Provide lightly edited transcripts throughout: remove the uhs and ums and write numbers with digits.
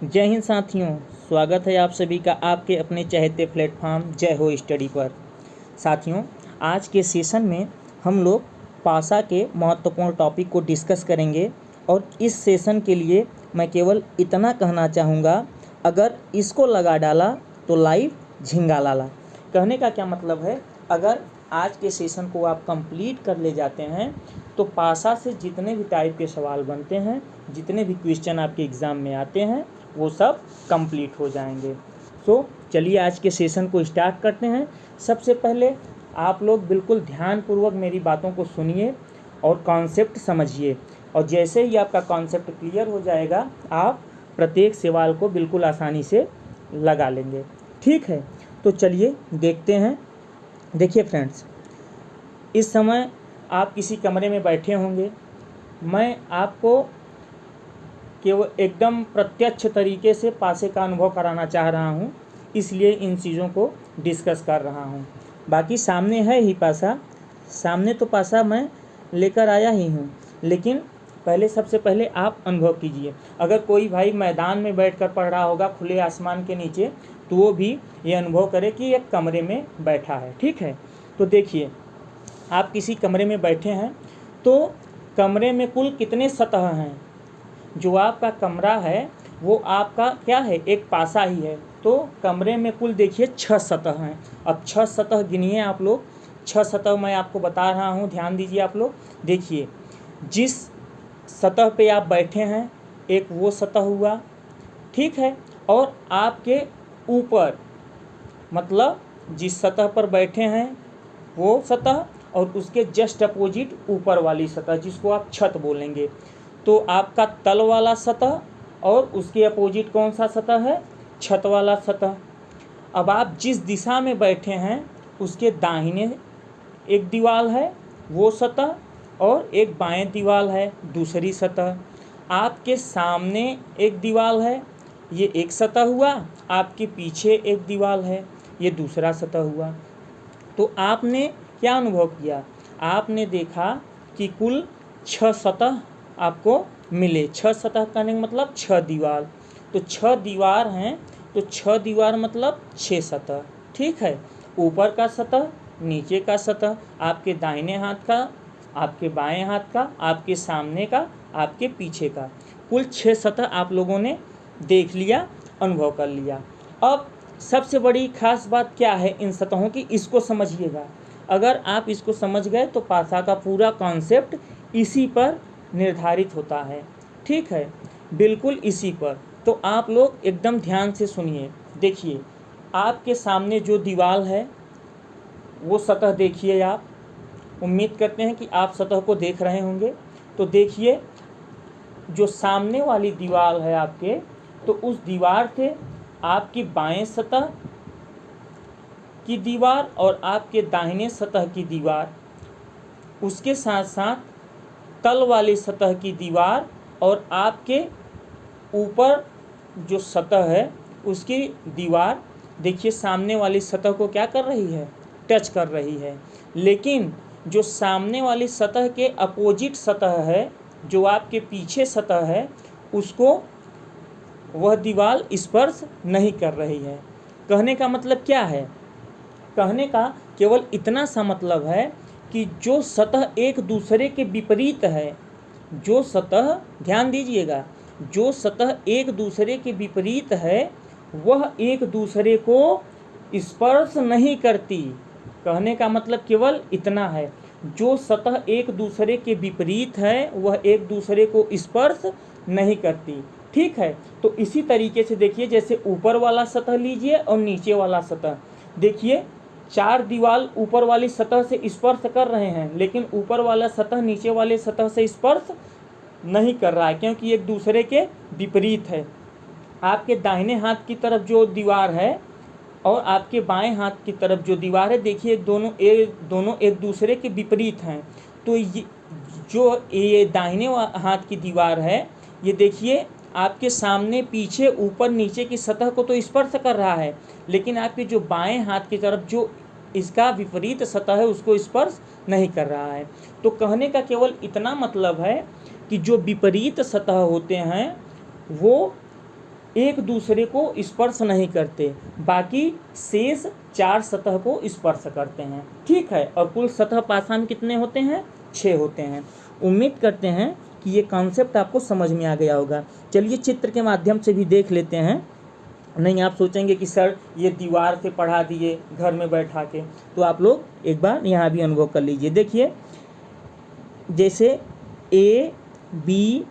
जय हिंद साथियों, स्वागत है आप सभी का आपके अपने चहेते प्लेटफॉर्म जय हो स्टडी पर। साथियों, आज के सेशन में हम लोग पासा के महत्वपूर्ण टॉपिक को डिस्कस करेंगे और इस सेशन के लिए मैं केवल इतना कहना चाहूँगा, अगर इसको लगा डाला तो लाइव झिंगा लाला। कहने का क्या मतलब है, अगर आज के सेशन को आप कंप्लीट कर ले जाते हैं तो पासा से जितने भी टाइप के सवाल बनते हैं, जितने भी क्वेश्चन आपके एग्ज़ाम में आते हैं, वो सब कंप्लीट हो जाएंगे। तो चलिए आज के सेशन को स्टार्ट करते हैं। सबसे पहले आप लोग बिल्कुल ध्यानपूर्वक मेरी बातों को सुनिए और कॉन्सेप्ट समझिए, और जैसे ही आपका कॉन्सेप्ट क्लियर हो जाएगा आप प्रत्येक सवाल को बिल्कुल आसानी से लगा लेंगे। ठीक है, तो चलिए देखते हैं। देखिए फ्रेंड्स, इस समय आप किसी कमरे में बैठे होंगे। मैं आपको केवल एकदम प्रत्यक्ष तरीके से पासे का अनुभव कराना चाह रहा हूँ, इसलिए इन चीज़ों को डिस्कस कर रहा हूँ। बाकी सामने है ही पासा, सामने तो पासा मैं लेकर आया ही हूँ, लेकिन पहले सबसे पहले आप अनुभव कीजिए। अगर कोई भाई मैदान में बैठकर पढ़ रहा होगा खुले आसमान के नीचे, तो वो भी ये अनुभव करे कि एक कमरे में बैठा है। ठीक है, तो देखिए, आप किसी कमरे में बैठे हैं तो कमरे में कुल कितने सतह हैं। जो आपका कमरा है वो आपका क्या है, एक पासा ही है। तो कमरे में कुल देखिए 6 सतह हैं। अब 6 सतह गिनिए आप लोग। 6 सतह मैं आपको बता रहा हूँ, ध्यान दीजिए आप लोग। देखिए, जिस सतह पे आप बैठे हैं एक वो सतह हुआ, ठीक है। और आपके ऊपर, मतलब जिस सतह पर बैठे हैं वो सतह, और उसके जस्ट अपोजिट ऊपर वाली सतह जिसको आप छत बोलेंगे, तो आपका तल वाला सतह, और उसके अपोजिट कौन सा सतह है, छत वाला सतह। अब आप जिस दिशा में बैठे हैं उसके दाहिने एक दीवार है वो सतह, और एक बाएं दीवार है दूसरी सतह। आपके सामने एक दीवार है, ये एक सतह हुआ। आपके पीछे एक दीवार है, ये दूसरा सतह हुआ। तो आपने क्या अनुभव किया, आपने देखा कि कुल 6 सतह आपको मिले। 6 सतह करने का मतलब 6 दीवार। तो 6 दीवार हैं, तो 6 दीवार मतलब 6 सतह। ठीक है, ऊपर का सतह, नीचे का सतह, आपके दाहिने हाथ का, आपके बाएं हाथ का, आपके सामने का, आपके पीछे का, कुल 6 सतह आप लोगों ने देख लिया, अनुभव कर लिया। अब सबसे बड़ी खास बात क्या है इन सतहों की, इसको समझिएगा। अगर आप इसको समझ गए तो पासा का पूरा कॉन्सेप्ट इसी पर निर्धारित होता है। ठीक है, बिल्कुल इसी पर। तो आप लोग एकदम ध्यान से सुनिए। देखिए, आपके सामने जो दीवार है वो सतह देखिए आप। उम्मीद करते हैं कि आप सतह को देख रहे होंगे। तो देखिए, जो सामने वाली दीवार है आपके, तो उस दीवार से आपकी बाएं सतह की दीवार और आपके दाहिने सतह की दीवार, उसके साथ साथ तल वाली सतह की दीवार, और आपके ऊपर जो सतह है उसकी दीवार, देखिए सामने वाली सतह को क्या कर रही है, टच कर रही है। लेकिन जो सामने वाली सतह के अपोजिट सतह है, जो आपके पीछे सतह है, उसको वह दीवार स्पर्श नहीं कर रही है। कहने का मतलब क्या है, कहने का केवल इतना सा मतलब है कि जो सतह एक दूसरे के विपरीत है, जो सतह, ध्यान दीजिएगा, जो सतह एक दूसरे के विपरीत है वह एक दूसरे को स्पर्श नहीं करती। कहने का मतलब केवल इतना है, जो सतह एक दूसरे के विपरीत है वह एक दूसरे को स्पर्श नहीं करती। ठीक है, तो इसी तरीके से देखिए, जैसे ऊपर वाला सतह लीजिए और नीचे वाला सतह। देखिए, 4 दीवार ऊपर वाली सतह से स्पर्श कर रहे हैं, लेकिन ऊपर वाला सतह नीचे वाले सतह से स्पर्श नहीं कर रहा है, क्योंकि एक दूसरे के विपरीत है। आपके दाहिने हाथ की तरफ जो दीवार है और आपके बाएं हाथ की तरफ जो दीवार है, देखिए दोनों एक दूसरे के विपरीत हैं। तो ये दाहिने हाथ की दीवार है, ये देखिए आपके सामने, पीछे, ऊपर, नीचे की सतह को तो स्पर्श कर रहा है, लेकिन आपके जो बाएं हाथ की तरफ जो इसका विपरीत सतह है उसको स्पर्श नहीं कर रहा है। तो कहने का केवल इतना मतलब है कि जो विपरीत सतह होते हैं वो एक दूसरे को स्पर्श नहीं करते, बाकी शेष 4 सतह को स्पर्श करते हैं। ठीक है, और कुल सतह पासा में कितने होते हैं? 6 होते हैं। उम्मीद करते हैं कि ये कॉन्सेप्ट आपको समझ में आ गया होगा। चलिए चित्र के माध्यम से भी देख लेते हैं। नहीं आप सोचेंगे कि सर ये दीवार से पढ़ा दिए घर में बैठा के, तो आप लोग एक बार यहाँ भी अनुभव कर लीजिए। देखिए जैसे ABDC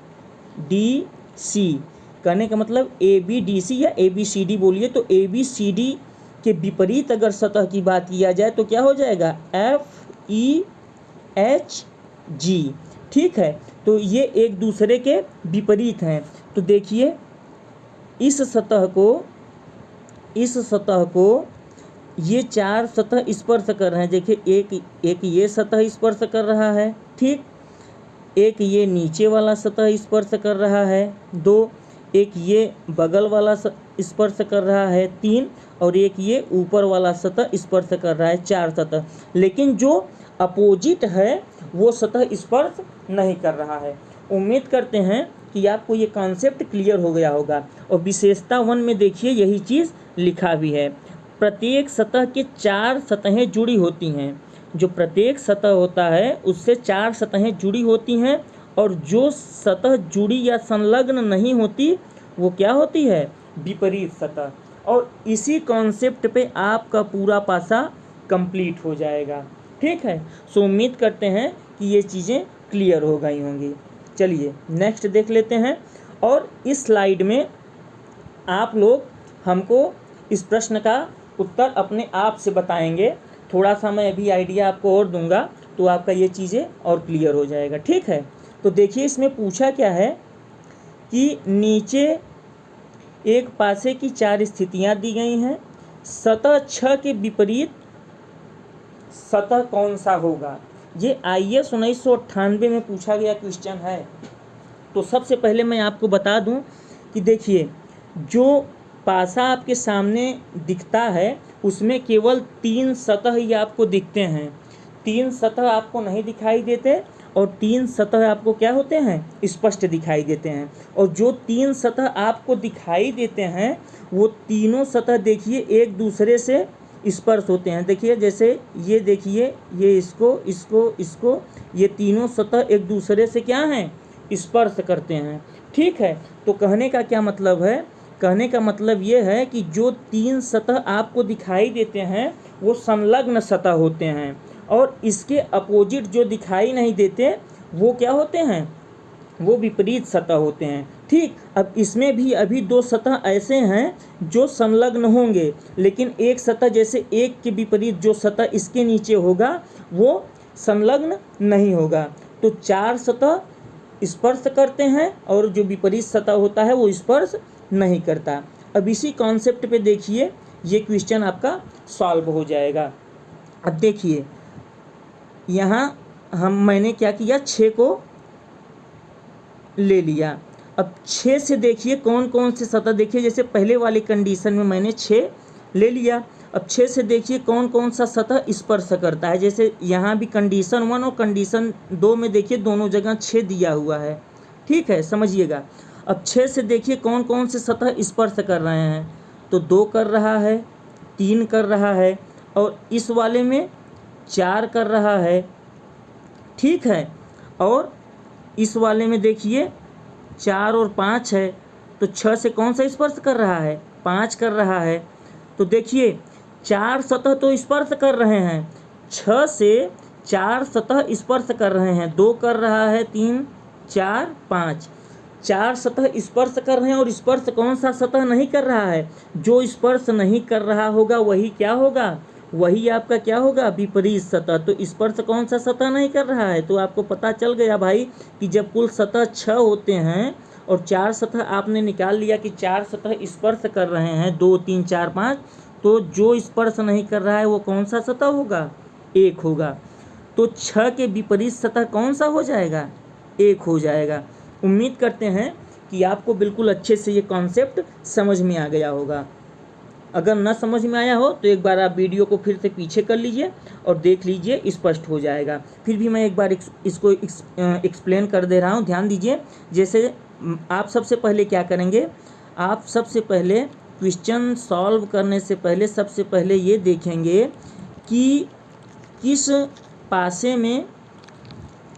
कहने का मतलब ABDC या ABCD बोलिए, तो ABCD के विपरीत अगर सतह की बात किया जाए तो क्या हो जाएगा? FEHG। ठीक है, तो ये एक दूसरे के विपरीत हैं। तो देखिए इस सतह को ये 4 सतह स्पर्श कर रहे हैं। देखिए एक ये सतह स्पर्श कर रहा है, ठीक, एक ये नीचे वाला सतह स्पर्श कर रहा है, 2, एक ये बगल वाला स्पर्श कर रहा है, 3, और एक ये ऊपर वाला सतह स्पर्श कर रहा है, 4 सतह। लेकिन जो अपोजिट है वो सतह स्पर्श नहीं कर रहा है। उम्मीद करते हैं कि आपको ये कॉन्सेप्ट क्लियर हो गया होगा। और विशेषता 1 में देखिए यही चीज़ लिखा भी है, प्रत्येक सतह के 4 सतहें जुड़ी होती हैं। जो प्रत्येक सतह होता है उससे 4 सतहें जुड़ी होती हैं, और जो सतह जुड़ी या संलग्न नहीं होती वो क्या होती है? विपरीत सतह। और इसी कॉन्सेप्ट पे आपका पूरा पासा कंप्लीट हो जाएगा। ठीक है, सो उम्मीद करते हैं कि ये चीज़ें क्लियर हो गई होंगी। चलिए नेक्स्ट देख लेते हैं। और इस स्लाइड में आप लोग हमको इस प्रश्न का उत्तर अपने आप से बताएंगे। थोड़ा सा मैं अभी आइडिया आपको और दूंगा तो आपका ये चीज़ें और क्लियर हो जाएगा। ठीक है, तो देखिए इसमें पूछा क्या है कि नीचे एक पासे की 4 स्थितियां दी गई हैं, सतह 6 के विपरीत सतह कौन सा होगा? ये IAS 1998 में पूछा गया क्वेश्चन है। तो सबसे पहले मैं आपको बता दूं कि देखिए जो पासा आपके सामने दिखता है उसमें केवल 3 सतह ही आपको दिखते हैं, 3 सतह आपको नहीं दिखाई देते, और 3 सतह आपको क्या होते हैं? स्पष्ट दिखाई देते हैं। और जो 3 सतह आपको दिखाई देते हैं वो तीनों सतह देखिए एक दूसरे से स्पर्श होते हैं। देखिए जैसे ये देखिए ये इसको ये तीनों सतह एक दूसरे से क्या हैं? स्पर्श करते हैं। ठीक है, तो कहने का क्या मतलब है? कहने का मतलब ये है कि जो 3 सतह आपको दिखाई देते हैं वो संलग्न सतह होते हैं, और इसके अपोजिट जो दिखाई नहीं देते वो क्या होते हैं? वो विपरीत सतह होते हैं। ठीक, अब इसमें भी अभी 2 सतह ऐसे हैं जो संलग्न होंगे, लेकिन एक सतह जैसे एक के विपरीत जो सतह इसके नीचे होगा वो संलग्न नहीं होगा। तो 4 सतह स्पर्श करते हैं और जो विपरीत सतह होता है वो स्पर्श नहीं करता। अब इसी कॉन्सेप्ट पे देखिए ये क्वेश्चन आपका सॉल्व हो जाएगा। अब देखिए यहाँ मैंने क्या किया, 6 को ले लिया। अब 6 से देखिए कौन कौन से सतह, देखिए जैसे पहले वाली कंडीशन में मैंने 6 ले लिया। अब 6 से देखिए कौन कौन सा सतह स्पर्श करता है। जैसे यहाँ भी कंडीशन 1 और कंडीशन 2 में देखिए दोनों जगह 6 दिया हुआ है। ठीक है, समझिएगा। अब 6 से देखिए कौन कौन से सतह स्पर्श कर रहे हैं, तो 2 कर रहा है, 3 कर रहा है, और इस वाले में 4 कर रहा है। ठीक है, और इस वाले में देखिए 4 और 5 है, तो 6 से कौन सा स्पर्श कर रहा है? 5 कर रहा है। तो देखिए 4 सतह तो स्पर्श कर रहे हैं, 6 से 4 सतह स्पर्श कर रहे हैं, 2 कर रहा है, 3, 4, 5, 4 सतह स्पर्श कर रहे हैं। और स्पर्श कौन सा सतह नहीं कर रहा है? जो स्पर्श नहीं कर रहा होगा वही क्या होगा? वही आपका क्या होगा? विपरीत सतह। तो स्पर्श कौन सा सतह नहीं कर रहा है? तो आपको पता चल गया भाई कि जब कुल सतह 6 होते हैं और 4 सतह आपने निकाल लिया कि 4 सतह स्पर्श कर रहे हैं, 2, 3, 4, 5, तो जो स्पर्श नहीं कर रहा है वो कौन सा सतह होगा? 1 होगा। तो 6 के विपरीत सतह कौन सा हो जाएगा? 1 हो जाएगा। उम्मीद करते हैं कि आपको बिल्कुल अच्छे से ये कॉन्सेप्ट समझ में आ गया होगा। अगर न समझ में आया हो तो एक बार आप वीडियो को फिर से पीछे कर लीजिए और देख लीजिए, स्पष्ट हो जाएगा। फिर भी मैं एक बार इसको एक्सप्लेन कर दे रहा हूँ, ध्यान दीजिए। जैसे आप सबसे पहले क्या करेंगे, आप सबसे पहले क्वेश्चन सॉल्व करने से पहले सबसे पहले ये देखेंगे कि किस पासे में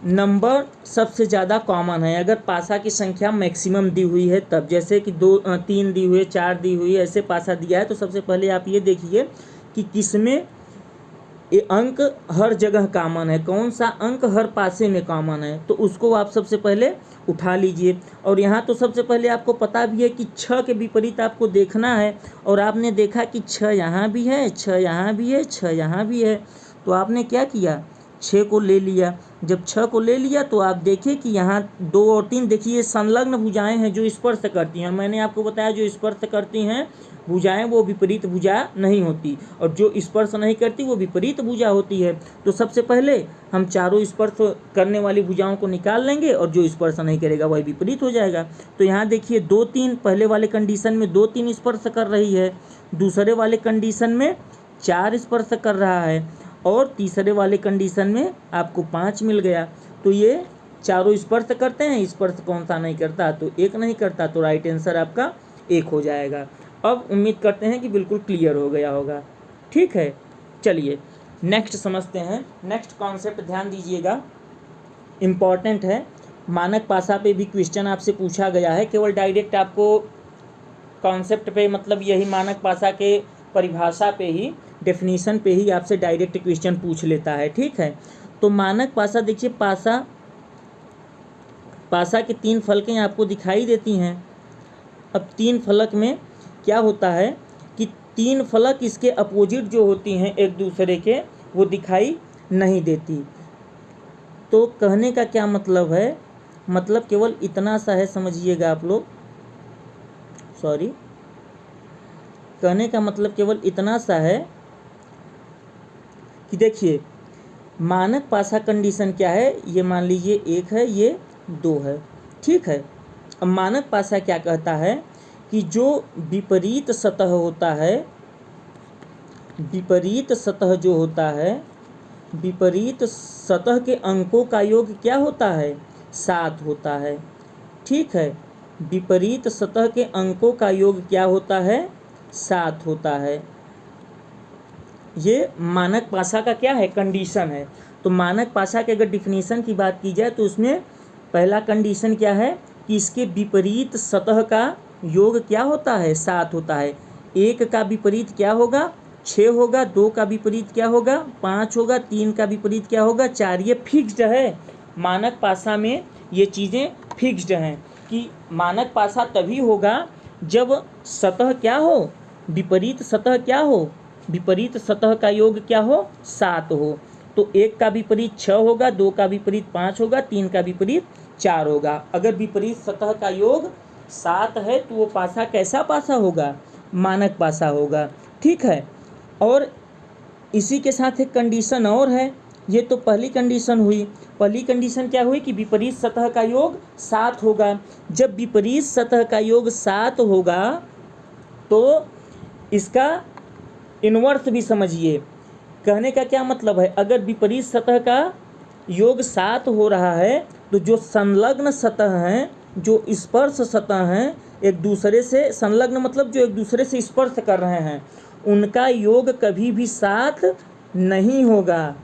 नंबर सबसे ज़्यादा कॉमन है। अगर पासा की संख्या मैक्सिमम दी हुई है तब, जैसे कि 2 3 दी हुई है, 4 दी हुई है, ऐसे पासा दिया है, तो सबसे पहले आप ये देखिए कि किसमें ये अंक हर जगह कॉमन है, कौन सा अंक हर पासे में कॉमन है, तो उसको आप सबसे पहले उठा लीजिए। और यहाँ तो सबसे पहले आपको पता भी है कि 6 के विपरीत आपको देखना है, और आपने देखा कि 6 यहाँ भी है, 6 यहाँ भी है, 6 यहाँ भी है, तो आपने क्या किया, 6 को ले लिया। जब 6 को ले लिया तो आप देखिए कि यहाँ 2 और 3 देखिए संलग्न भुजाएं हैं जो स्पर्श करती हैं। मैंने आपको बताया जो स्पर्श करती हैं भुजाएं वो विपरीत भुजा नहीं होती, और जो स्पर्श नहीं करती वो विपरीत भुजा होती है। तो सबसे पहले हम चारों स्पर्श करने वाली भुजाओं को निकाल लेंगे, और जो स्पर्श नहीं करेगा वही विपरीत हो जाएगा। तो यहाँ देखिए 2 3 पहले वाले कंडीशन में 2 3 स्पर्श कर रही है, दूसरे वाले कंडीशन में 4 स्पर्श कर रहा है, और तीसरे वाले कंडीशन में आपको 5 मिल गया। तो ये चारों स्पर्श करते हैं, स्पर्श कौन सा नहीं करता, तो एक नहीं करता, तो राइट आंसर आपका 1 हो जाएगा। अब उम्मीद करते हैं कि बिल्कुल क्लियर हो गया होगा। ठीक है, चलिए नेक्स्ट समझते हैं। नेक्स्ट कॉन्सेप्ट ध्यान दीजिएगा, इम्पॉर्टेंट है। मानक पासा पे भी क्वेश्चन आपसे पूछा गया है, केवल डायरेक्ट आपको कॉन्सेप्ट पे, मतलब यही मानक पासा के परिभाषा पे ही, डेफिनीशन पे ही आपसे डायरेक्ट क्वेश्चन पूछ लेता है। ठीक है, तो मानक पासा देखिए, पासा की 3 फलकें आपको दिखाई देती हैं। अब 3 फलक में क्या होता है कि 3 फलक इसके अपोजिट जो होती हैं एक दूसरे के, वो दिखाई नहीं देती। तो कहने का क्या मतलब है, मतलब केवल इतना सा है, समझिएगा आप लोग, सॉरी, कहने का मतलब केवल इतना सा है कि देखिए मानक पासा कंडीशन क्या है, ये मान लीजिए 1 है, ये 2 है। ठीक है, अब मानक पासा क्या कहता है कि जो विपरीत सतह होता है, विपरीत सतह जो होता है, विपरीत सतह के अंकों का योग क्या होता है, 7 होता है। ठीक है, विपरीत सतह के अंकों का योग क्या होता है, 7 होता है। ये मानक पासा का क्या है, कंडीशन है। तो मानक पासा के अगर डिफिनीशन की बात की जाए तो उसमें पहला कंडीशन क्या है कि इसके विपरीत सतह का योग क्या होता है, 7 होता है। 1 का विपरीत क्या होगा, 6 होगा, 2 का विपरीत क्या होगा, 5 होगा, 3 का विपरीत क्या होगा, 4। ये फिक्स्ड है, मानक पासा में ये चीज़ें फिक्स्ड हैं कि मानक पासा तभी होगा जब सतह क्या हो, विपरीत सतह क्या हो, विपरीत सतह का योग क्या हो, 7 हो। तो 1 का विपरीत 6 होगा, 2 का विपरीत 5 होगा, 3 का विपरीत 4 होगा। अगर विपरीत सतह का योग 7 है तो वो पासा कैसा पासा होगा, मानक पासा होगा। ठीक है, और इसी के साथ एक कंडीशन और है, ये तो पहली कंडीशन हुई। पहली कंडीशन क्या हुई कि विपरीत सतह का योग 7 होगा। जब विपरीत सतह का योग 7 होगा तो इसका इन्वर्स भी समझिए। कहने का क्या मतलब है, अगर विपरीत सतह का योग 7 हो रहा है तो जो संलग्न सतह हैं, जो स्पर्श सतह हैं, एक दूसरे से संलग्न मतलब जो एक दूसरे से स्पर्श कर रहे हैं, उनका योग कभी भी 7 नहीं होगा।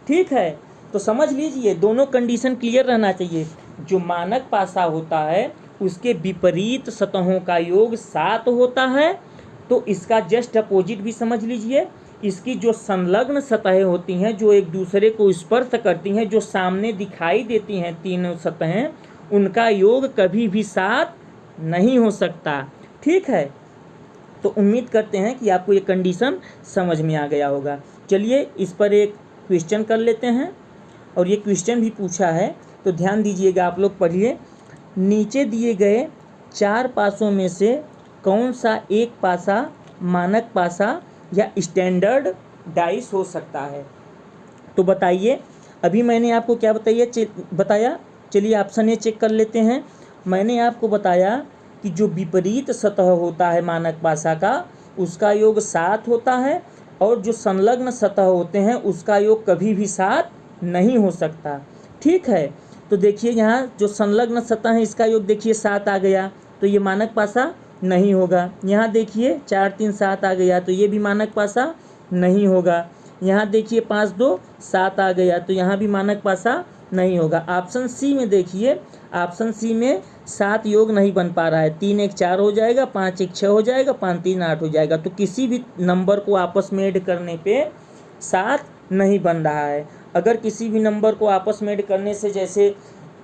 ठीक है, तो समझ लीजिए दोनों कंडीशन क्लियर रहना चाहिए। जो मानक पासा होता है उसके विपरीत सतहों का योग 7 होता है, तो इसका जस्ट अपोजिट भी समझ लीजिए। इसकी जो संलग्न सतहें होती हैं, जो एक दूसरे को स्पर्श करती हैं, जो सामने दिखाई देती हैं तीनों सतहें, उनका योग कभी भी 7 नहीं हो सकता। ठीक है, तो उम्मीद करते हैं कि आपको ये कंडीशन समझ में आ गया होगा। चलिए इस पर एक क्वेश्चन कर लेते हैं, और ये क्वेश्चन भी पूछा है, तो ध्यान दीजिएगा, आप लोग पढ़िए। नीचे दिए गए 4 पासों में से कौन सा एक पासा मानक पासा या स्टैंडर्ड डाइस हो सकता है, तो बताइए। अभी मैंने आपको क्या बताया, चलिए ऑप्शन ए चेक कर लेते हैं। मैंने आपको बताया कि जो विपरीत सतह होता है मानक पासा का, उसका योग 7 होता है, और जो संलग्न सतह होते हैं उसका योग कभी भी 7 नहीं हो सकता। ठीक है, तो देखिए यहाँ जो संलग्न सतह है इसका योग देखिए 7 आ गया, तो ये मानक पासा नहीं होगा। यहाँ देखिए 4 3 7 आ गया तो ये भी मानक पासा नहीं होगा। यहाँ देखिए 5 2 7 आ गया तो यहाँ भी मानक पासा नहीं होगा। ऑप्शन सी में देखिए, ऑप्शन सी में 7 योग नहीं बन पा रहा है। 3 1 4 हो जाएगा, 5 1 6 हो जाएगा, 5 3 8 हो जाएगा। तो किसी भी नंबर को आपस में ऐड करने पे 7 नहीं बन रहा है। अगर किसी भी नंबर को आपस में ऐड करने से, जैसे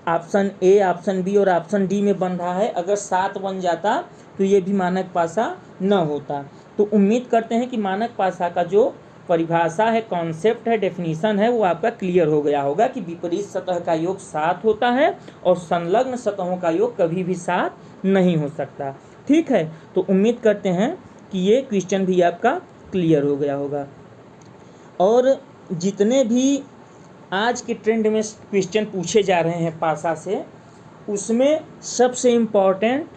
ऑप्शन ए, ऑप्शन बी और ऑप्शन डी में बन रहा है, अगर 7 बन जाता तो ये भी मानक पासा न होता। तो उम्मीद करते हैं कि मानक पासा का जो परिभाषा है, कॉन्सेप्ट है, डेफिनीशन है, वो आपका क्लियर हो गया होगा कि विपरीत सतह का योग 7 होता है और संलग्न सतहों का योग कभी भी 7 नहीं हो सकता। ठीक है, तो उम्मीद करते हैं कि ये क्वेश्चन भी आपका क्लियर हो गया होगा। और जितने भी आज के ट्रेंड में क्वेश्चन पूछे जा रहे हैं पासा से, उसमें सबसे इम्पॉर्टेंट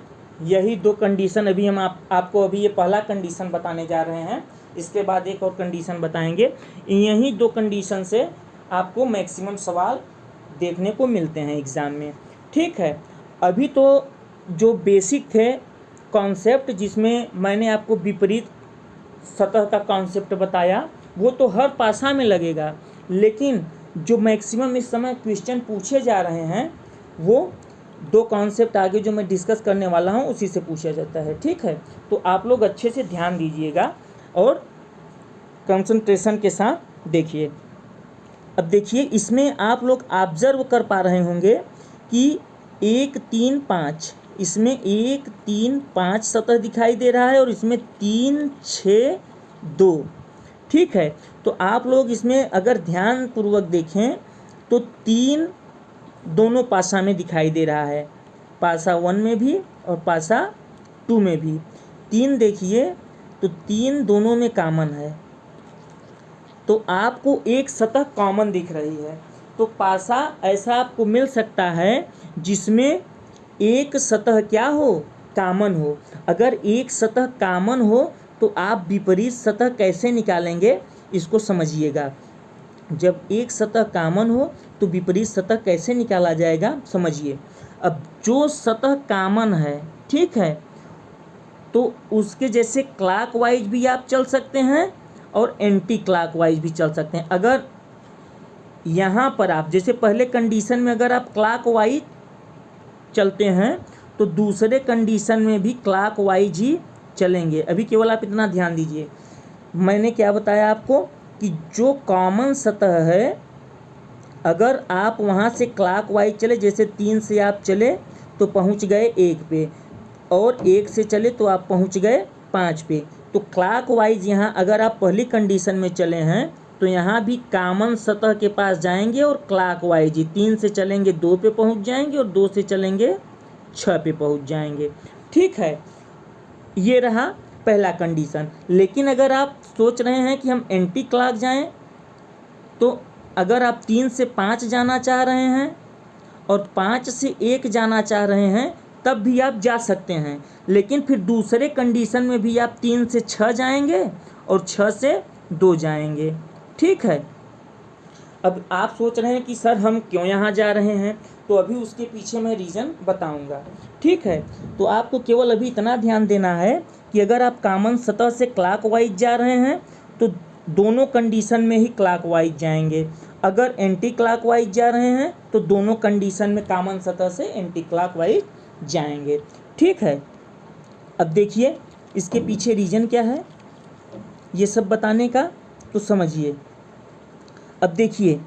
यही 2 कंडीशन अभी हम आपको अभी ये पहला कंडीशन बताने जा रहे हैं, इसके बाद एक और कंडीशन बताएंगे। यही 2 कंडीशन से आपको मैक्सिमम सवाल देखने को मिलते हैं एग्ज़ाम में। ठीक है, अभी तो जो बेसिक थे कॉन्सेप्ट, जिसमें मैंने आपको विपरीत सतह का कॉन्सेप्ट बताया, वो तो हर पासा में लगेगा, लेकिन जो मैक्सिमम इस समय क्वेश्चन पूछे जा रहे हैं वो 2 कॉन्सेप्ट आगे जो मैं डिस्कस करने वाला हूँ उसी से पूछा जाता है। ठीक है, तो आप लोग अच्छे से ध्यान दीजिएगा और कंसंट्रेशन के साथ देखिए। अब देखिए, इसमें आप लोग ऑब्जर्व कर पा रहे होंगे कि 1 3 5, इसमें 1 3 5 सतह दिखाई दे रहा है और इसमें 3 6 2। ठीक है, तो आप लोग इसमें अगर ध्यान पूर्वक देखें तो 3 दोनों पासा में दिखाई दे रहा है, पासा 1 में भी और पासा 2 में भी। 3 देखिए तो 3 दोनों में कॉमन है, तो आपको एक सतह कॉमन दिख रही है। तो पासा ऐसा आपको मिल सकता है जिसमें एक सतह क्या हो, कॉमन हो। अगर एक सतह कॉमन हो तो आप विपरीत सतह कैसे निकालेंगे इसको समझिएगा। जब एक सतह कॉमन हो तो विपरीत सतह कैसे निकाला जाएगा समझिए। अब जो सतह कॉमन है, ठीक है, तो उसके जैसे क्लॉकवाइज भी आप चल सकते हैं और एंटी क्लॉकवाइज भी चल सकते हैं। अगर यहाँ पर आप जैसे पहले कंडीशन में अगर आप क्लॉकवाइज चलते हैं तो दूसरे कंडीशन में भी क्लॉकवाइज ही चलेंगे। अभी केवल आप इतना ध्यान दीजिए, मैंने क्या बताया आपको कि जो कॉमन सतह है, अगर आप वहाँ से क्लॉकवाइज चले, जैसे 3 से आप चले तो पहुँच गए 1 पे, और 1 से चले तो आप पहुँच गए 5 पे। तो क्लॉकवाइज यहाँ अगर आप पहली कंडीशन में चले हैं तो यहाँ भी कॉमन सतह के पास जाएंगे और क्लॉकवाइज ही 3 से चलेंगे 2 पे पहुँच जाएंगे और 2 से चलेंगे 6 पे पहुँच जाएंगे। ठीक है, ये रहा पहला कंडीशन। लेकिन अगर आप सोच रहे हैं कि हम एंटी क्लॉक जाएं, तो अगर आप 3 से 5 जाना चाह रहे हैं और 5 से 1 जाना चाह रहे हैं तब भी आप जा सकते हैं, लेकिन फिर दूसरे कंडीशन में भी आप 3 से 6 जाएंगे और 6 से 2 जाएंगे। ठीक है, अब आप सोच रहे हैं कि सर हम क्यों यहाँ जा रहे हैं, तो अभी उसके पीछे मैं रीज़न बताऊंगा। ठीक है, तो आपको केवल अभी इतना ध्यान देना है कि अगर आप कॉमन सतह से क्लॉकवाइज जा रहे हैं तो दोनों कंडीशन में ही क्लॉकवाइज जाएंगे। अगर एंटी क्लॉकवाइज जा रहे हैं तो दोनों कंडीशन में कॉमन सतह से एंटी क्लॉकवाइज जाएंगे। ठीक है, अब देखिए इसके पीछे रीज़न क्या है ये सब बताने का, तो समझिए। अब देखिए,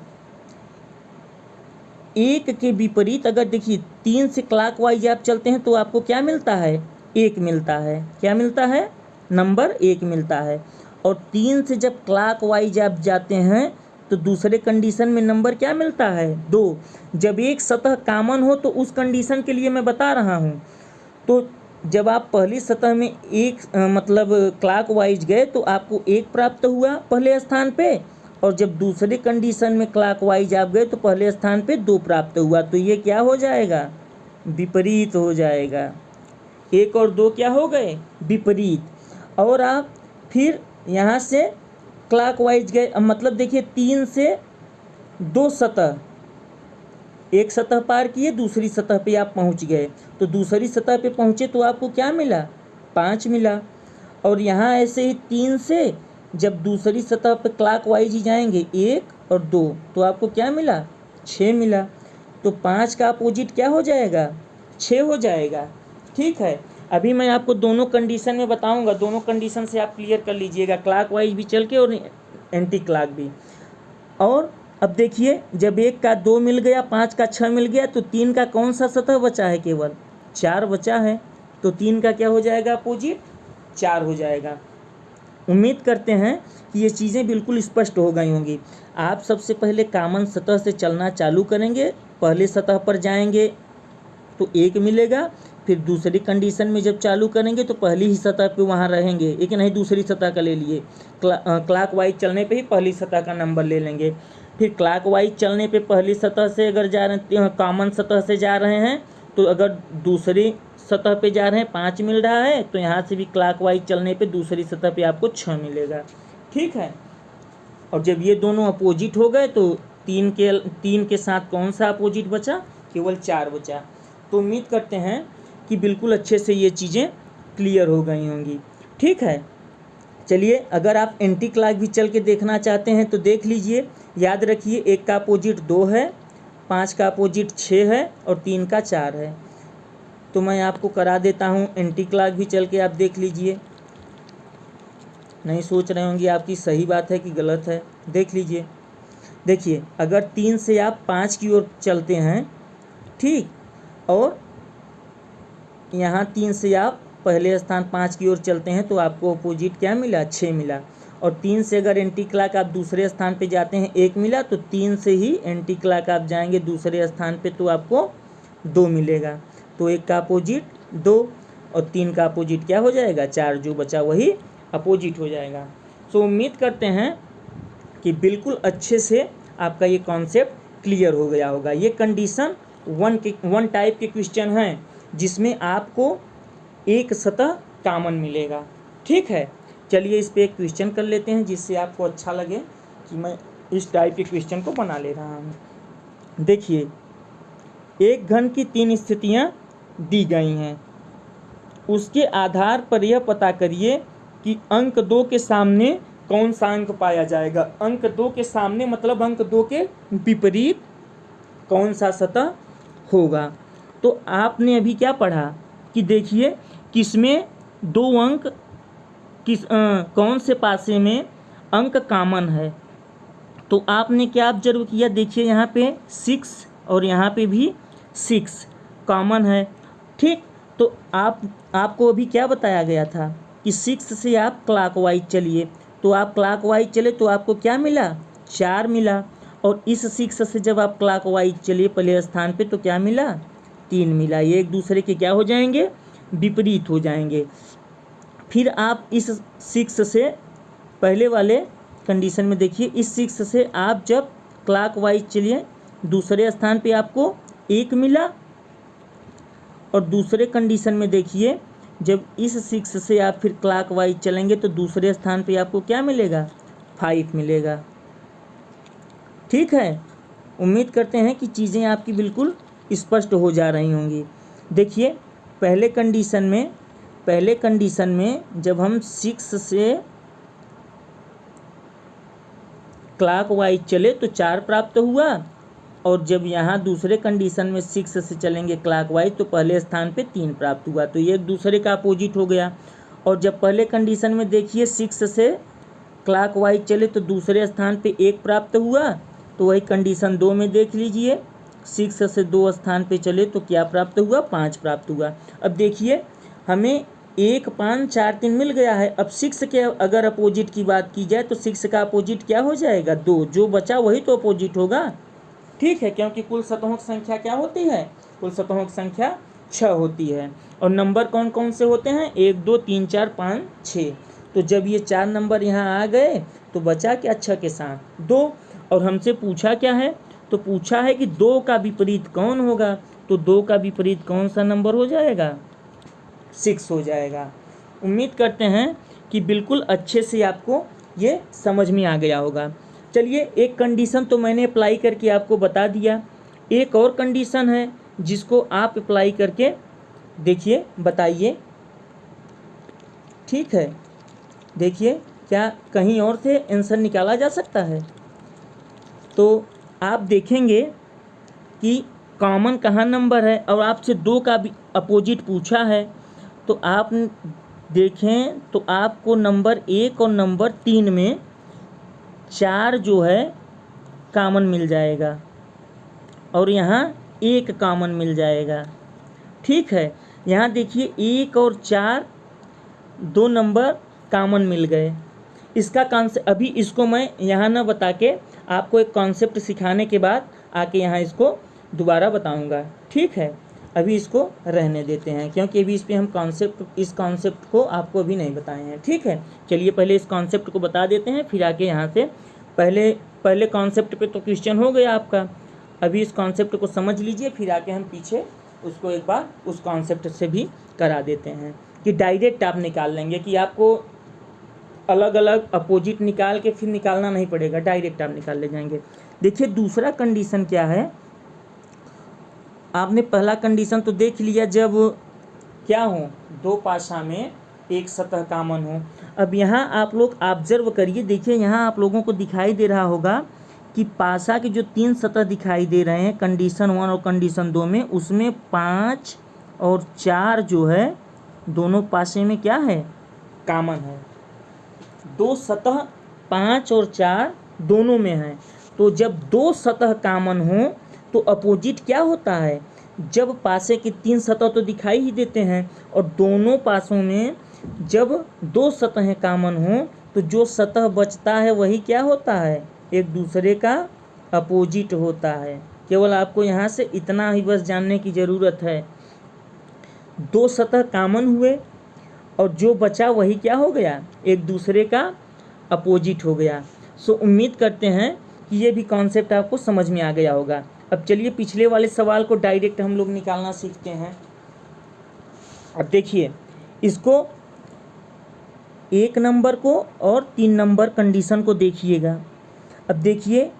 1 के विपरीत अगर देखिए 3 से क्लॉकवाइज आप चलते हैं तो आपको क्या मिलता है, 1 मिलता है। क्या मिलता है, नंबर 1 मिलता है। और 3 से जब क्लॉकवाइज आप जाते हैं तो दूसरे कंडीशन में नंबर क्या मिलता है, 2। जब एक सतह कॉमन हो तो उस कंडीशन के लिए मैं बता रहा हूँ, तो जब आप पहली सतह में एक मतलब क्लॉकवाइज गए तो आपको 1 प्राप्त हुआ पहले स्थान पे, और जब दूसरे कंडीशन में क्लॉकवाइज आप गए तो पहले स्थान पे 2 प्राप्त हुआ। तो ये क्या हो जाएगा, विपरीत हो जाएगा। 1 और 2 क्या हो गए, विपरीत। और आप फिर यहाँ से क्लॉकवाइज गए, अब मतलब देखिए 3 से 2 सतह, एक सतह पार किए दूसरी सतह पे आप पहुँच गए, तो दूसरी सतह पे पहुँचे तो आपको क्या मिला, 5 मिला। और यहाँ ऐसे ही 3 से जब दूसरी सतह पे क्लॉकवाइज ही जाएंगे 1 और 2, तो आपको क्या मिला? 6 मिला। तो 5 का अपोजिट क्या हो जाएगा? 6 हो जाएगा। ठीक है, अभी मैं आपको दोनों कंडीशन में बताऊंगा, दोनों कंडीशन से आप क्लियर कर लीजिएगा, क्लॉकवाइज भी चल के और एंटी क्लॉक भी। और अब देखिए, जब 1 का 2 मिल गया, 5 का 6 मिल गया, तो 3 का कौन सा सतह बचा है? केवल 4 बचा है। तो 3 का क्या हो जाएगा अपोजिट? 4 हो जाएगा। उम्मीद करते हैं कि ये चीज़ें बिल्कुल स्पष्ट हो गई होंगी। आप सबसे पहले कॉमन सतह से चलना चालू करेंगे, पहले सतह पर जाएंगे तो 1 मिलेगा, फिर दूसरी कंडीशन में जब चालू करेंगे तो पहली ही सतह पे वहाँ रहेंगे, एक नहीं दूसरी सतह का ले लिए। क्लॉकवाइज चलने पे ही पहली सतह का नंबर ले लेंगे। फिर क्लॉकवाइज चलने पे पहली सतह से अगर जा रहे हैं, कॉमन सतह से जा रहे हैं, तो अगर दूसरी सतह पे जा रहे हैं 5 मिल रहा है, तो यहाँ से भी क्लॉकवाइज चलने पे दूसरी सतह पे आपको 6 मिलेगा। ठीक है, और जब ये दोनों अपोजिट हो गए तो 3 के साथ कौन सा अपोजिट बचा? केवल 4 बचा। तो उम्मीद करते हैं कि बिल्कुल अच्छे से ये चीज़ें क्लियर हो गई होंगी। ठीक है, चलिए, अगर आप एंटी क्लॉक भी चल के देखना चाहते हैं तो देख लीजिए। याद रखिए, 1 का अपोजिट 2 है, 5 का अपोजिट 6 है और 3 का 4 है। तो मैं आपको करा देता हूँ एंटी क्लॉक भी चल के, आप देख लीजिए। नहीं सोच रहे होंगे आपकी सही बात है कि गलत है, देख लीजिए। देखिए, अगर 3 से आप 5 की ओर चलते हैं, ठीक, और यहाँ 3 से आप पहले स्थान 5 की ओर चलते हैं, तो आपको अपोजिट क्या मिला? 6 मिला। और 3 से अगर एंटी क्लॉक आप दूसरे स्थान पे जाते हैं, 1 मिला, तो 3 से ही एंटी क्लॉक आप जाएंगे दूसरे स्थान पे तो आपको 2 मिलेगा। तो 1 का अपोजिट 2 और 3 का अपोजिट क्या हो जाएगा? 4, जो बचा वही अपोजिट हो जाएगा। सो उम्मीद करते हैं कि बिल्कुल अच्छे से आपका ये कॉन्सेप्ट क्लियर हो गया होगा। ये कंडीशन 1 टाइप के क्वेश्चन हैं जिसमें आपको एक सतह कॉमन मिलेगा। ठीक है, चलिए इस पे एक क्वेश्चन कर लेते हैं जिससे आपको अच्छा लगे कि मैं इस टाइप के क्वेश्चन को बना ले रहा हूँ। देखिए, एक घन की 3 स्थितियाँ दी गई हैं, उसके आधार पर यह पता करिए कि अंक 2 के सामने कौन सा अंक पाया जाएगा। अंक 2 के सामने मतलब अंक 2 के विपरीत कौन सा सतह होगा। तो आपने अभी क्या पढ़ा कि देखिए, किसमें 2 अंक कौन से पासे में अंक कॉमन है। तो आपने क्या ऑब्जर्व किया? देखिए, यहाँ पे 6 और यहाँ पे भी 6 कॉमन है। ठीक, तो आपको अभी क्या बताया गया था कि 6 से आप क्लॉकवाइज चलिए, तो आप क्लॉकवाइज चले तो आपको क्या मिला? 4 मिला। और इस 6 से जब आप क्लॉकवाइज चलिए पहले स्थान पे तो क्या मिला? 3 मिला। ये एक दूसरे के क्या हो जाएंगे? विपरीत हो जाएंगे। फिर आप इस 6 से पहले वाले कंडीशन में देखिए, इस 6 से आप जब क्लॉकवाइज चलिए दूसरे स्थान पे आपको 1 मिला। और दूसरे कंडीशन में देखिए, जब इस 6 से आप फिर क्लॉकवाइज चलेंगे तो दूसरे स्थान पे आपको क्या मिलेगा? 5 मिलेगा। ठीक है, उम्मीद करते हैं कि चीज़ें आपकी बिल्कुल स्पष्ट हो जा रही होंगी। देखिए, पहले कंडीशन में जब हम 6 से क्लॉकवाइज चले तो 4 प्राप्त हुआ। और जब यहाँ दूसरे कंडीशन में 6 से चलेंगे क्लॉकवाइज तो पहले स्थान पे 3 प्राप्त हुआ। तो ये एक दूसरे का अपोजिट हो गया। और जब पहले कंडीशन में देखिए 6 से क्लॉकवाइज चले तो दूसरे स्थान पे 1 प्राप्त हुआ। तो वही कंडीशन 2 में देख लीजिए, 6 से 2 स्थान पे चले तो क्या प्राप्त हुआ? 5 प्राप्त हुआ। अब देखिए, हमें 1, 5, 4, 3 मिल गया है। अब 6 के अगर अपोजिट की बात की जाए तो 6 का अपोजिट क्या हो जाएगा? 2, जो बचा वही तो अपोजिट होगा। ठीक है, क्योंकि कुल सतहों की संख्या क्या होती है? कुल सतहों की संख्या 6 होती है। और नंबर कौन कौन से होते हैं? 1, 2, 3, 4, 5, 6। तो जब ये 4 नंबर यहाँ आ गए तो बचा क्या 6 के साथ? 2। और हमसे पूछा क्या है? तो पूछा है कि 2 का विपरीत कौन होगा। तो 2 का विपरीत कौन सा नंबर हो जाएगा? 6 हो जाएगा। उम्मीद करते हैं कि बिल्कुल अच्छे से आपको ये समझ में आ गया होगा। चलिए, एक कंडीशन तो मैंने अप्लाई करके आपको बता दिया। एक और कंडीशन है जिसको आप अप्लाई करके देखिए, बताइए। ठीक है, देखिए क्या कहीं और से आंसर निकाला जा सकता है? तो आप देखेंगे कि कॉमन कहाँ नंबर है, और आपसे 2 का भी अपोजिट पूछा है, तो आप देखें तो आपको नंबर 1 और नंबर 3 में 4 जो है कॉमन मिल जाएगा, और यहाँ 1 कॉमन मिल जाएगा। ठीक है, यहाँ देखिए 1 और 4 2 नंबर कॉमन मिल गए। इसका कॉन्सेप्ट अभी इसको मैं यहाँ ना बता के आपको एक कॉन्सेप्ट सिखाने के बाद आके यहाँ इसको दोबारा बताऊँगा। ठीक है, अभी इसको रहने देते हैं, क्योंकि अभी इस पर हम इस कॉन्सेप्ट को आपको अभी नहीं बताए हैं। ठीक है, चलिए पहले इस कॉन्सेप्ट को बता देते हैं, फिर आके यहाँ से पहले कॉन्सेप्ट पे तो क्वेश्चन हो गया आपका। अभी इस कॉन्सेप्ट को समझ लीजिए, फिर आके हम पीछे उसको एक बार उस कॉन्सेप्ट से भी करा देते हैं कि डायरेक्ट आप निकाल लेंगे, कि आपको अलग अलग अपोजिट निकाल के फिर निकालना नहीं पड़ेगा, डायरेक्ट आप निकाल ले जाएंगे। देखिए दूसरा कंडीशन क्या है, आपने पहला कंडीशन तो देख लिया, जब क्या हो 2 पासा में एक सतह कॉमन हो। अब यहाँ आप लोग ऑब्जर्व करिए, देखिए यहाँ आप लोगों को दिखाई दे रहा होगा कि पासा के जो 3 सतह दिखाई दे रहे हैं कंडीशन 1 और कंडीशन 2 में, उसमें 5 और 4 जो है दोनों पासे में क्या है, कॉमन है। 2 सतह 5 और 4 दोनों में है। तो जब 2 सतह कॉमन हो तो अपोजिट क्या होता है, जब पासे की 3 सतह तो दिखाई ही देते हैं, और दोनों पासों में जब 2 सतहें कॉमन हो तो जो सतह बचता है वही क्या होता है, एक दूसरे का अपोजिट होता है। केवल आपको यहाँ से इतना ही बस जानने की ज़रूरत है। 2 सतह कॉमन हुए और जो बचा वही क्या हो गया, एक दूसरे का अपोजिट हो गया। सो उम्मीद करते हैं कि ये भी कॉन्सेप्ट आपको समझ में आ गया होगा। अब चलिए पिछले वाले सवाल को डायरेक्ट हम लोग निकालना सीखते हैं। अब देखिए इसको 1 नंबर को और 3 नंबर कंडीशन को देखिएगा। अब देखिए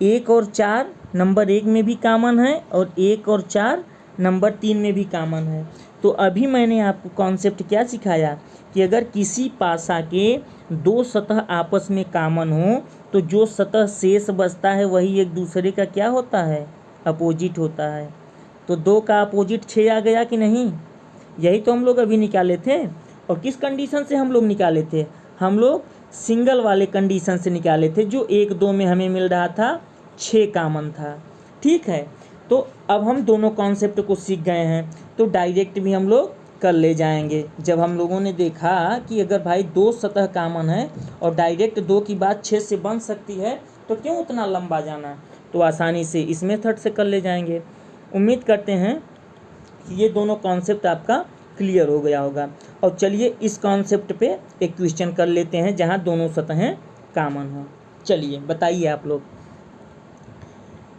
1 और 4 नंबर 1 में भी कॉमन है, और 1 और 4 नंबर 3 में भी कॉमन है। तो अभी मैंने आपको कॉन्सेप्ट क्या सिखाया कि अगर किसी पासा के 2 सतह आपस में कॉमन हो तो जो सतह शेष बचता है वही एक दूसरे का क्या होता है, अपोजिट होता है। तो 2 का अपोजिट 6 आ गया कि नहीं, यही तो हम लोग अभी निकाले थे। और किस कंडीशन से हम लोग निकाले थे, हम लोग सिंगल वाले कंडीशन से निकाले थे, जो 1 2 में हमें मिल रहा था 6 कॉमन था। ठीक है, तो अब हम दोनों कॉन्सेप्ट को सीख गए हैं, तो डायरेक्ट भी हम लोग कर ले जाएंगे। जब हम लोगों ने देखा कि अगर भाई 2 सतह कॉमन है और डायरेक्ट 2 की बात 6 से बन सकती है, तो क्यों उतना लंबा जाना, तो आसानी से इस मेथड से कर ले जाएंगे। उम्मीद करते हैं कि ये दोनों कॉन्सेप्ट आपका क्लियर हो गया होगा। और चलिए इस कॉन्सेप्ट पे एक क्वेश्चन कर लेते हैं जहाँ दोनों सतहें कॉमन हो। चलिए बताइए आप लोग,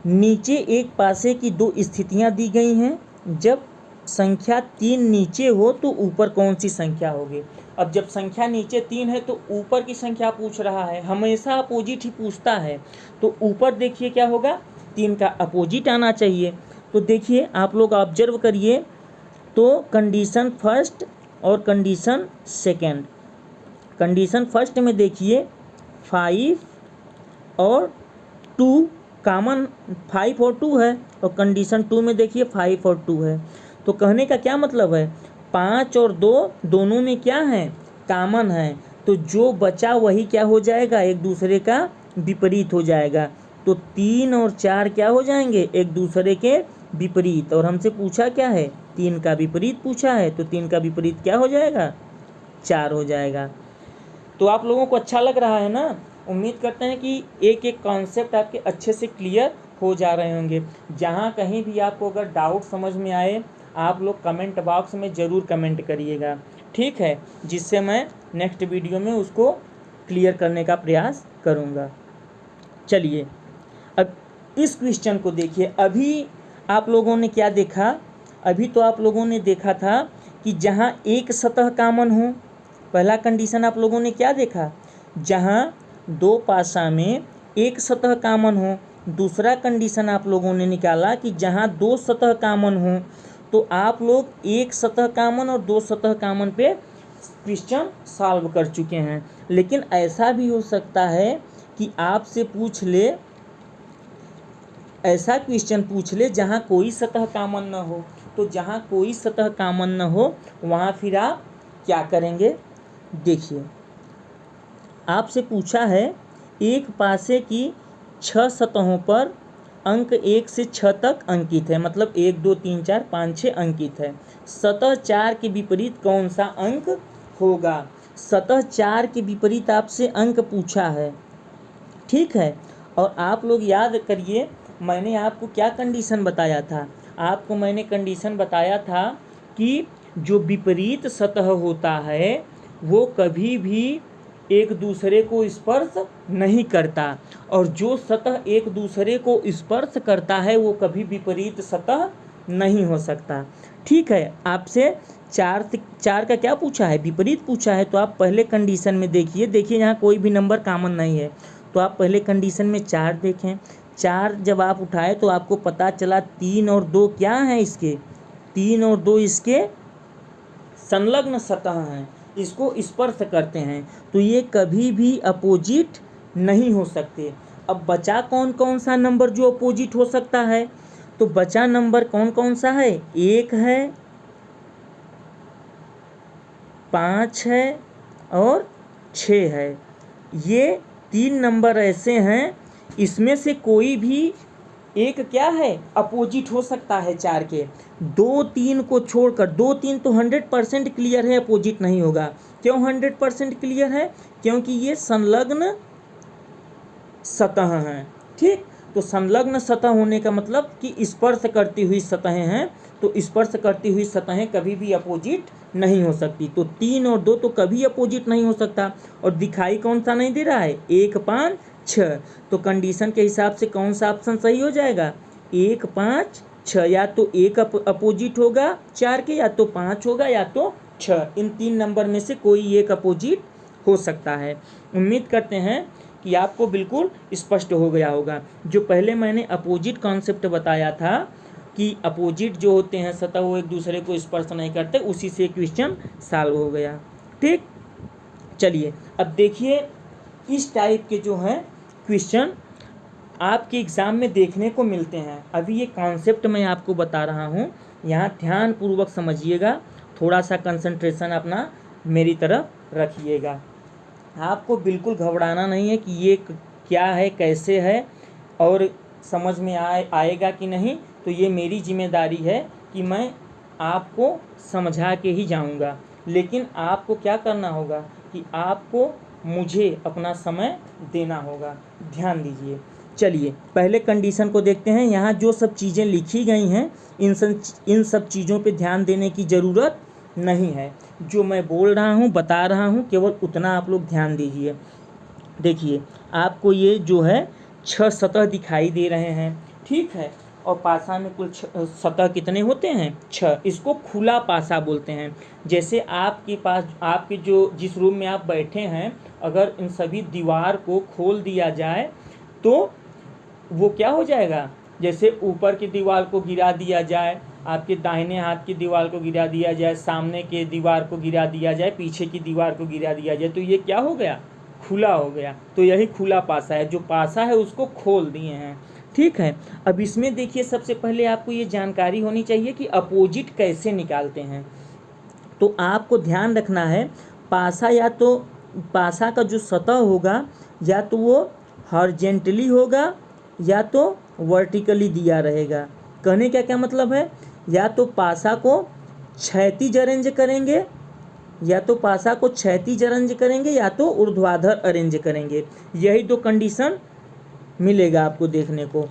नीचे एक पासे की 2 स्थितियां दी गई हैं, जब संख्या 3 नीचे हो तो ऊपर कौन सी संख्या होगी। अब जब संख्या नीचे 3 है तो ऊपर की संख्या पूछ रहा है, हमेशा अपोजिट ही पूछता है। तो ऊपर देखिए क्या होगा, 3 का अपोजिट आना चाहिए। तो देखिए आप लोग ऑब्जर्व करिए, तो कंडीशन फर्स्ट और कंडीशन सेकेंड, कंडीशन फर्स्ट में देखिए 5 और 2 कॉमन, 5 और 2 है, और कंडीशन 2 में देखिए 5 और 2 है। तो कहने का क्या मतलब है, 5 और 2 दोनों में क्या है, कॉमन है। तो जो बचा वही क्या हो जाएगा, एक दूसरे का विपरीत हो जाएगा। तो 3 और 4 क्या हो जाएंगे, एक दूसरे के विपरीत। और हमसे पूछा क्या है, 3 का विपरीत पूछा है, तो 3 का विपरीत क्या हो जाएगा, 4 हो जाएगा। तो आप लोगों को अच्छा लग रहा है ना। उम्मीद करते हैं कि एक एक कॉन्सेप्ट आपके अच्छे से क्लियर हो जा रहे होंगे। जहाँ कहीं भी आपको अगर डाउट समझ में आए, आप लोग कमेंट बॉक्स में ज़रूर कमेंट करिएगा, ठीक है, जिससे मैं नेक्स्ट वीडियो में उसको क्लियर करने का प्रयास करूँगा। चलिए अब इस क्वेश्चन को देखिए। अभी आप लोगों ने क्या देखा, अभी तो आप लोगों ने देखा था कि जहाँ एक सतह कॉमन हो, पहला कंडीशन आप लोगों ने क्या देखा, जहाँ 2 पासा में एक सतह कॉमन हो। दूसरा कंडीशन आप लोगों ने निकाला कि जहाँ 2 सतह कॉमन हो, तो आप लोग एक सतह कॉमन और 2 सतह कॉमन पे क्वेश्चन सॉल्व कर चुके हैं। लेकिन ऐसा भी हो सकता है कि आपसे पूछ ले, ऐसा क्वेश्चन पूछ ले जहाँ कोई सतह कॉमन न हो। तो जहाँ कोई सतह कॉमन न हो वहाँ फिर आप क्या करेंगे? देखिए, आपसे पूछा है एक पासे की 6 सतहों पर अंक 1 से 6 तक अंकित है, मतलब 1 2 3 4 5 6 अंकित है। सतह 4 के विपरीत कौन सा अंक होगा? सतह 4 के विपरीत आपसे अंक पूछा है, ठीक है। और आप लोग याद करिए, मैंने आपको क्या कंडीशन बताया था? आपको मैंने कंडीशन बताया था कि जो विपरीत सतह होता है वो कभी भी एक दूसरे को स्पर्श नहीं करता, और जो सतह एक दूसरे को स्पर्श करता है वो कभी विपरीत सतह नहीं हो सकता, ठीक है। आपसे 4 का क्या पूछा है? विपरीत पूछा है। तो आप पहले कंडीशन में देखिए यहाँ कोई भी नंबर कॉमन नहीं है, तो आप पहले कंडीशन में 4 देखें। 4 जब आप उठाए तो आपको पता चला 3 और 2 क्या हैं इसके? 3 और 2 इसके संलग्न सतह हैं, इसको स्पर्श करते हैं, तो ये कभी भी अपोजिट नहीं हो सकते। अब बचा कौन कौन सा नंबर जो अपोजिट हो सकता है? तो बचा नंबर कौन कौन सा है? 1 है, 5 है और 6 है। ये 3 नंबर ऐसे हैं, इसमें से कोई भी एक क्या है? अपोजिट हो सकता है 4 के। 2 3 को छोड़कर, 2 3 तो 100% क्लियर है अपोजिट नहीं होगा। क्यों 100% क्लियर है? क्योंकि ये संलग्न सतह हैं, ठीक। तो संलग्न सतह होने का मतलब कि स्पर्श करती हुई सतहें हैं, तो स्पर्श करती हुई सतहें कभी भी अपोजिट नहीं हो सकती। तो 3 और 2 तो कभी अपोजिट नहीं हो सकता। और दिखाई कौन सा नहीं दे रहा है? 1 5 6। तो कंडीशन के हिसाब से कौन सा ऑप्शन सही हो जाएगा? 1 5 6। या तो 1 अपोजिट होगा 4 के, या तो 5 होगा, या तो 6। इन 3 नंबर में से कोई एक अपोजिट हो सकता है। उम्मीद करते हैं कि आपको बिल्कुल स्पष्ट हो गया होगा। जो पहले मैंने अपोजिट कॉन्सेप्ट बताया था कि अपोजिट जो होते हैं सतह वो एक दूसरे को स्पर्श नहीं करते, उसी से क्वेश्चन सॉल्व हो गया, ठीक। चलिए अब देखिए, इस टाइप के जो हैं क्वेश्चन आपके एग्ज़ाम में देखने को मिलते हैं। अभी ये कॉन्सेप्ट मैं आपको बता रहा हूँ, यहाँ ध्यानपूर्वक समझिएगा, थोड़ा सा कंसंट्रेशन अपना मेरी तरफ रखिएगा। आपको बिल्कुल घबराना नहीं है कि ये क्या है, कैसे है और समझ में आएगा कि नहीं। तो ये मेरी जिम्मेदारी है कि मैं आपको समझा के ही जाऊंगा, लेकिन आपको क्या करना होगा कि आपको मुझे अपना समय देना होगा। ध्यान दीजिए। चलिए पहले कंडीशन को देखते हैं। यहाँ जो सब चीज़ें लिखी गई हैं इन सब चीज़ों पे ध्यान देने की ज़रूरत नहीं है। जो मैं बोल रहा हूँ, बता रहा हूँ, केवल उतना आप लोग ध्यान दीजिए। देखिए आपको ये जो है 6 सतह दिखाई दे रहे हैं, ठीक है। और पासा में कुल सतह कितने होते हैं? 6। इसको खुला पासा बोलते हैं। जैसे आपके पास, आपके जो जिस रूम में आप बैठे हैं, अगर इन सभी दीवार को खोल दिया जाए तो वो क्या हो जाएगा? जैसे ऊपर की दीवार को गिरा दिया जाए, आपके दाहिने हाथ की दीवार को गिरा दिया जाए, सामने के दीवार को गिरा दिया जाए, पीछे की दीवार को गिरा दिया जाए, तो ये क्या हो गया? खुला हो गया। तो यही खुला पासा है। जो पासा है उसको खोल दिए हैं, ठीक है। अब इसमें देखिए, सबसे पहले आपको ये जानकारी होनी चाहिए कि अपोजिट कैसे निकालते हैं। तो आपको ध्यान रखना है, पासा या तो पासा का जो सतह होगा या तो वो हॉरिजॉन्टली होगा या तो वर्टिकली दिया रहेगा। कहने का क्या मतलब है? या तो पासा को क्षैतिज अरेंज करेंगे, या तो पासा को क्षैतिज अरेंज करेंगे, या तो ऊर्ध्वाधर अरेंज करेंगे। यही दो कंडीशन मिलेगा आपको देखने को,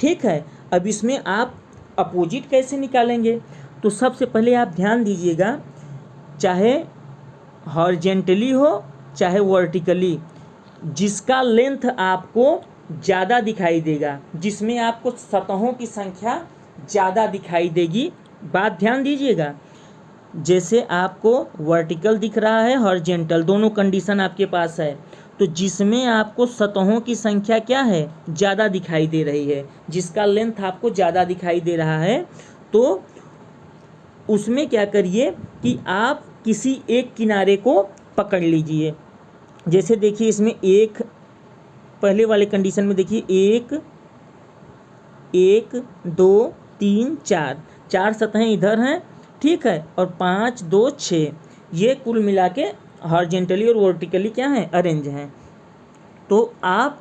ठीक है। अब इसमें आप अपोजिट कैसे निकालेंगे? तो सबसे पहले आप ध्यान दीजिएगा, चाहे हॉरिजॉन्टली हो चाहे वर्टिकली, जिसका लेंथ आपको ज़्यादा दिखाई देगा, जिसमें आपको सतहों की संख्या ज़्यादा दिखाई देगी, बात ध्यान दीजिएगा। जैसे आपको वर्टिकल दिख रहा है, हॉरिजॉन्टल, दोनों कंडीशन आपके पास है, तो जिसमें आपको सतहों की संख्या क्या है? ज़्यादा दिखाई दे रही है, जिसका लेंथ आपको ज़्यादा दिखाई दे रहा है, तो उसमें क्या करिए कि आपकी किसी एक किनारे को पकड़ लीजिए। जैसे देखिए इसमें एक, पहले वाले कंडीशन में देखिए 1 1 2 3 4, 4 सतहें इधर हैं, ठीक है, और 5 2 6, ये कुल मिला के हॉरिजॉन्टली और वर्टिकली क्या हैं, अरेंज हैं। तो आप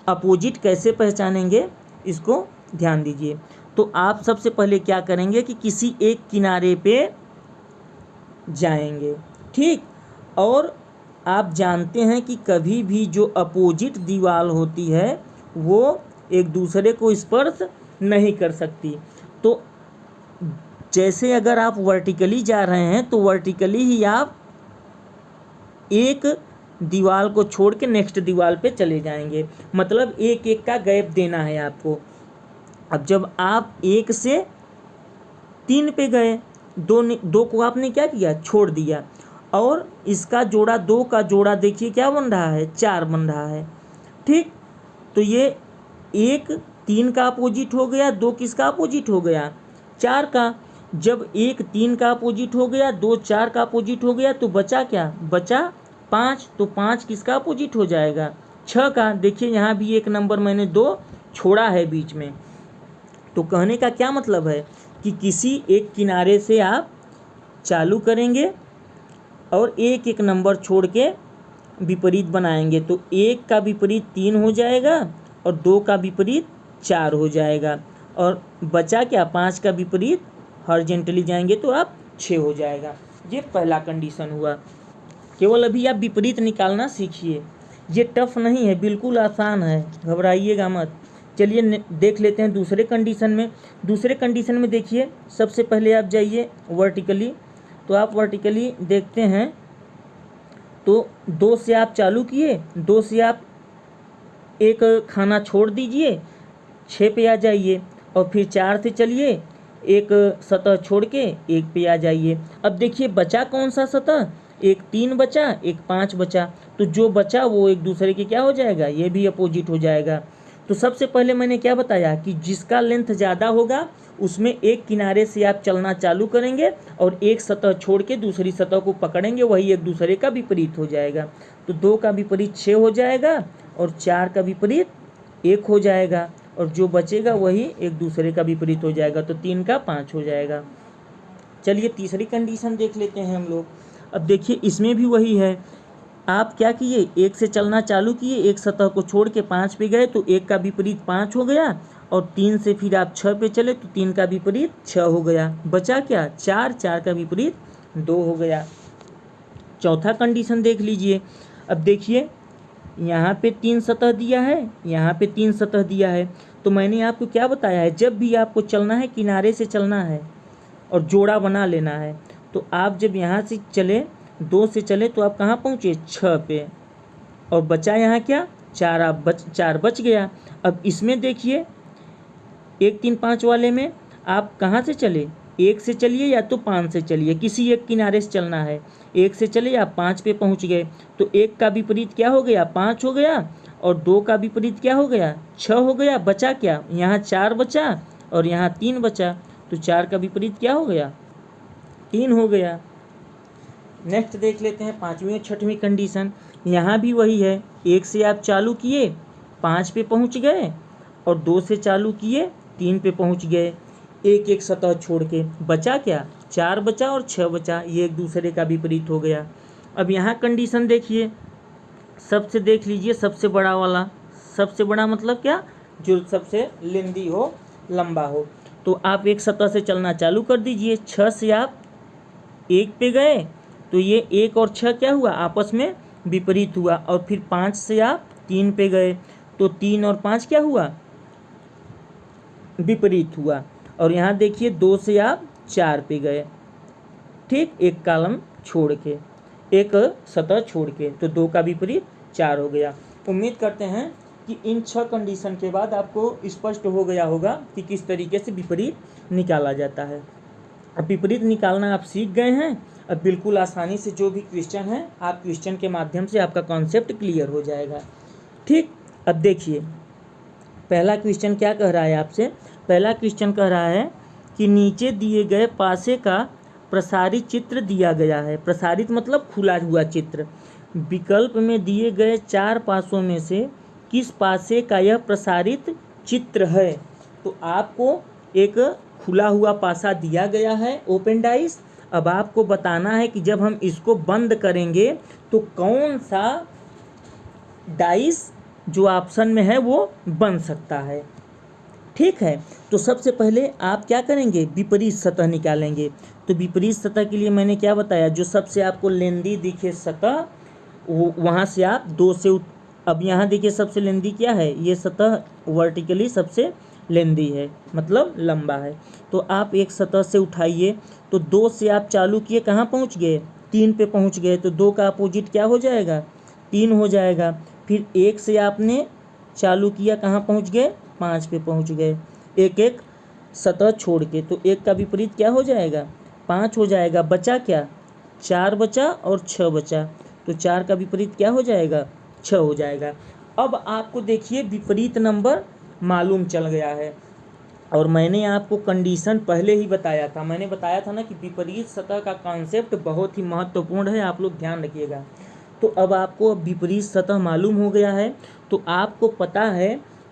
अपोजिट कैसे पहचानेंगे, इसको ध्यान दीजिए। तो आप सबसे पहले क्या करेंगे कि किसी एक किनारे पे जाएंगे, ठीक, और आप जानते हैं कि कभी भी जो अपोजिट दीवार होती है वो एक दूसरे को स्पर्श नहीं कर सकती। तो जैसे अगर आप वर्टिकली जा रहे हैं तो वर्टिकली ही आप एक दीवार को छोड़ के नेक्स्ट दीवार पे चले जाएंगे, मतलब एक एक का गैप देना है आपको। अब जब आप 1 से 3 पे गए, दो को आपने क्या किया, छोड़ दिया, और इसका जोड़ा 2 का जोड़ा देखिए क्या बन रहा है, 4 बन रहा है, ठीक। तो ये 1 3 का अपोजिट हो गया, 2 किसका अपोजिट हो गया, 4 का। जब 1 3 का अपोजिट हो गया, 2 4 का अपोजिट हो गया, तो बचा क्या, बचा 5। तो 5 किसका अपोजिट हो जाएगा, 6 का। देखिए यहाँ भी एक नंबर मैंने 2 छोड़ा है बीच में। तो कहने का क्या मतलब है कि किसी एक किनारे से आप चालू करेंगे और एक एक नंबर छोड़ के विपरीत बनाएंगे। तो 1 का विपरीत 3 हो जाएगा और 2 का विपरीत 4 हो जाएगा, और बचा क्या, 5 का विपरीत हॉरिजॉन्टली जाएंगे तो आप 6 हो जाएगा। ये पहला कंडीशन हुआ। केवल अभी आप विपरीत निकालना सीखिए, ये टफ नहीं है, बिल्कुल आसान है, घबराइएगा मत। चलिए देख लेते हैं दूसरे कंडीशन में। दूसरे कंडीशन में देखिए, सबसे पहले आप जाइए वर्टिकली। तो आप वर्टिकली देखते हैं तो 2 से आप चालू किए, 2 से आप एक खाना छोड़ दीजिए, 6 पे आ जाइए, और फिर 4 से चलिए, एक सतह छोड़ के 1 पे आ जाइए। अब देखिए बचा कौन सा सतह, एक 3 बचा, एक 5 बचा। तो जो बचा वो एक दूसरे के क्या हो जाएगा, ये भी अपोजिट हो जाएगा। तो सबसे पहले मैंने क्या बताया कि जिसका लेंथ ज़्यादा होगा उसमें एक किनारे से आप चलना चालू करेंगे और एक सतह छोड़ के दूसरी सतह को पकड़ेंगे, वही एक दूसरे का विपरीत हो जाएगा। तो 2 का विपरीत 6 हो जाएगा और 4 का विपरीत 1 हो जाएगा, और जो बचेगा वही एक दूसरे का विपरीत हो जाएगा। तो 3 का 5 हो जाएगा। चलिए तीसरी कंडीशन देख लेते हैं हम लोग। अब देखिए इसमें भी वही है, आप क्या किए, 1 से चलना चालू किए, एक सतह को छोड़ के 5 पे गए, तो 1 का विपरीत 5 हो गया, और 3 से फिर आप 6 पे चले तो 3 का विपरीत 6 हो गया, बचा क्या, 4, 4 का विपरीत 2 हो गया। चौथा कंडीशन देख लीजिए। अब देखिए यहाँ पे 3 सतह दिया है, यहाँ पे 3 सतह दिया है। तो मैंने आपको क्या बताया है, जब भी आपको चलना है किनारे से चलना है और जोड़ा बना लेना है। तो आप जब यहाँ से चले, 2 से चले, तो आप कहाँ पहुँचे, 6 पे, और बचा यहाँ क्या, 4, आप 4 बच गया। अब इसमें देखिए 1 3 5 वाले में आप कहाँ से चले, 1 से चलिए या तो 5 से चलिए, किसी एक किनारे से चलना है। 1 से चले आप 5 पे पहुँच गए, तो 1 का विपरीत क्या हो गया, 5 हो गया, और 2 का विपरीत क्या हो गया, 6 हो गया। बचा क्या, यहाँ 4 बचा और यहाँ 3 बचा, तो 4 का विपरीत क्या हो गया, 3 हो गया। नेक्स्ट देख लेते हैं पाँचवीं और छठवीं कंडीशन। यहाँ भी वही है, 1 से आप चालू किए, 5 पे पहुँच गए, और 2 से चालू किए, 3 पे पहुँच गए, एक एक सतह छोड़ के। बचा क्या, 4 बचा और 6 बचा, ये एक दूसरे का विपरीत हो गया। अब यहाँ कंडीशन देखिए, सबसे देख लीजिए सबसे बड़ा वाला, सबसे बड़ा मतलब क्या, जो सबसे लेंदी हो, लंबा हो। तो आप एक सतह से चलना चालू कर दीजिए, 6 से आप 1 पे गए, तो ये 1 और 6 क्या हुआ, आपस में विपरीत हुआ, और फिर 5 से आप 3 पे गए, तो 3 और 5 क्या हुआ, विपरीत हुआ। और यहाँ देखिए 2 से आप 4 पे गए, ठीक, एक कॉलम छोड़ के, एक सतह छोड़ के, तो 2 का विपरीत 4 हो गया। उम्मीद करते हैं कि इन 6 कंडीशन के बाद आपको स्पष्ट हो गया होगा कि किस तरीके से विपरीत निकाला जाता है। अब विपरीत निकालना आप सीख गए हैं। अब बिल्कुल आसानी से जो भी क्वेश्चन है, आप क्वेश्चन के माध्यम से आपका कॉन्सेप्ट क्लियर हो जाएगा, ठीक। अब देखिए पहला क्वेश्चन क्या कह रहा है आपसे, पहला क्वेश्चन कह रहा है कि नीचे दिए गए पासे का प्रसारित चित्र दिया गया है। प्रसारित मतलब खुला हुआ चित्र। विकल्प में दिए गए 4 पासों में से किस पासे का यह प्रसारित चित्र है? तो आपको एक खुला हुआ पासा दिया गया है, ओपन डाइस। अब आपको बताना है कि जब हम इसको बंद करेंगे तो कौन सा डाइस जो ऑप्शन में है वो बन सकता है। ठीक है, तो सबसे पहले आप क्या करेंगे, विपरीत सतह निकालेंगे। तो विपरीत सतह के लिए मैंने क्या बताया, जो सबसे आपको लेंदी दिखे सतह वो वहाँ से आप 2 से अब यहाँ देखिए सबसे लेंदी क्या है, ये सतह वर्टिकली सबसे लेंदी है, मतलब लंबा है। तो आप एक सतह से उठाइए, तो 2 से आप चालू किए, कहाँ पहुँच गए, 3 पे पहुँच गए। तो 2 का अपोजिट क्या हो जाएगा, 3 हो जाएगा। फिर 1 से आपने चालू किया, कहाँ पहुँच गए, 5 पे पहुँच गए, एक एक सतह छोड़ के। तो 1 का विपरीत क्या हो जाएगा, 5 हो जाएगा। बचा क्या, 4 बचा और 6 बचा। तो 4 का विपरीत क्या हो जाएगा, 6 हो जाएगा। अब आपको देखिए विपरीत नंबर मालूम चल गया है। और मैंने आपको कंडीशन पहले ही बताया था, मैंने बताया था ना कि विपरीत सतह का कॉन्सेप्ट बहुत ही महत्वपूर्ण है, आप लोग ध्यान रखिएगा। तो अब आपको विपरीत सतह मालूम हो गया है। तो आपको पता है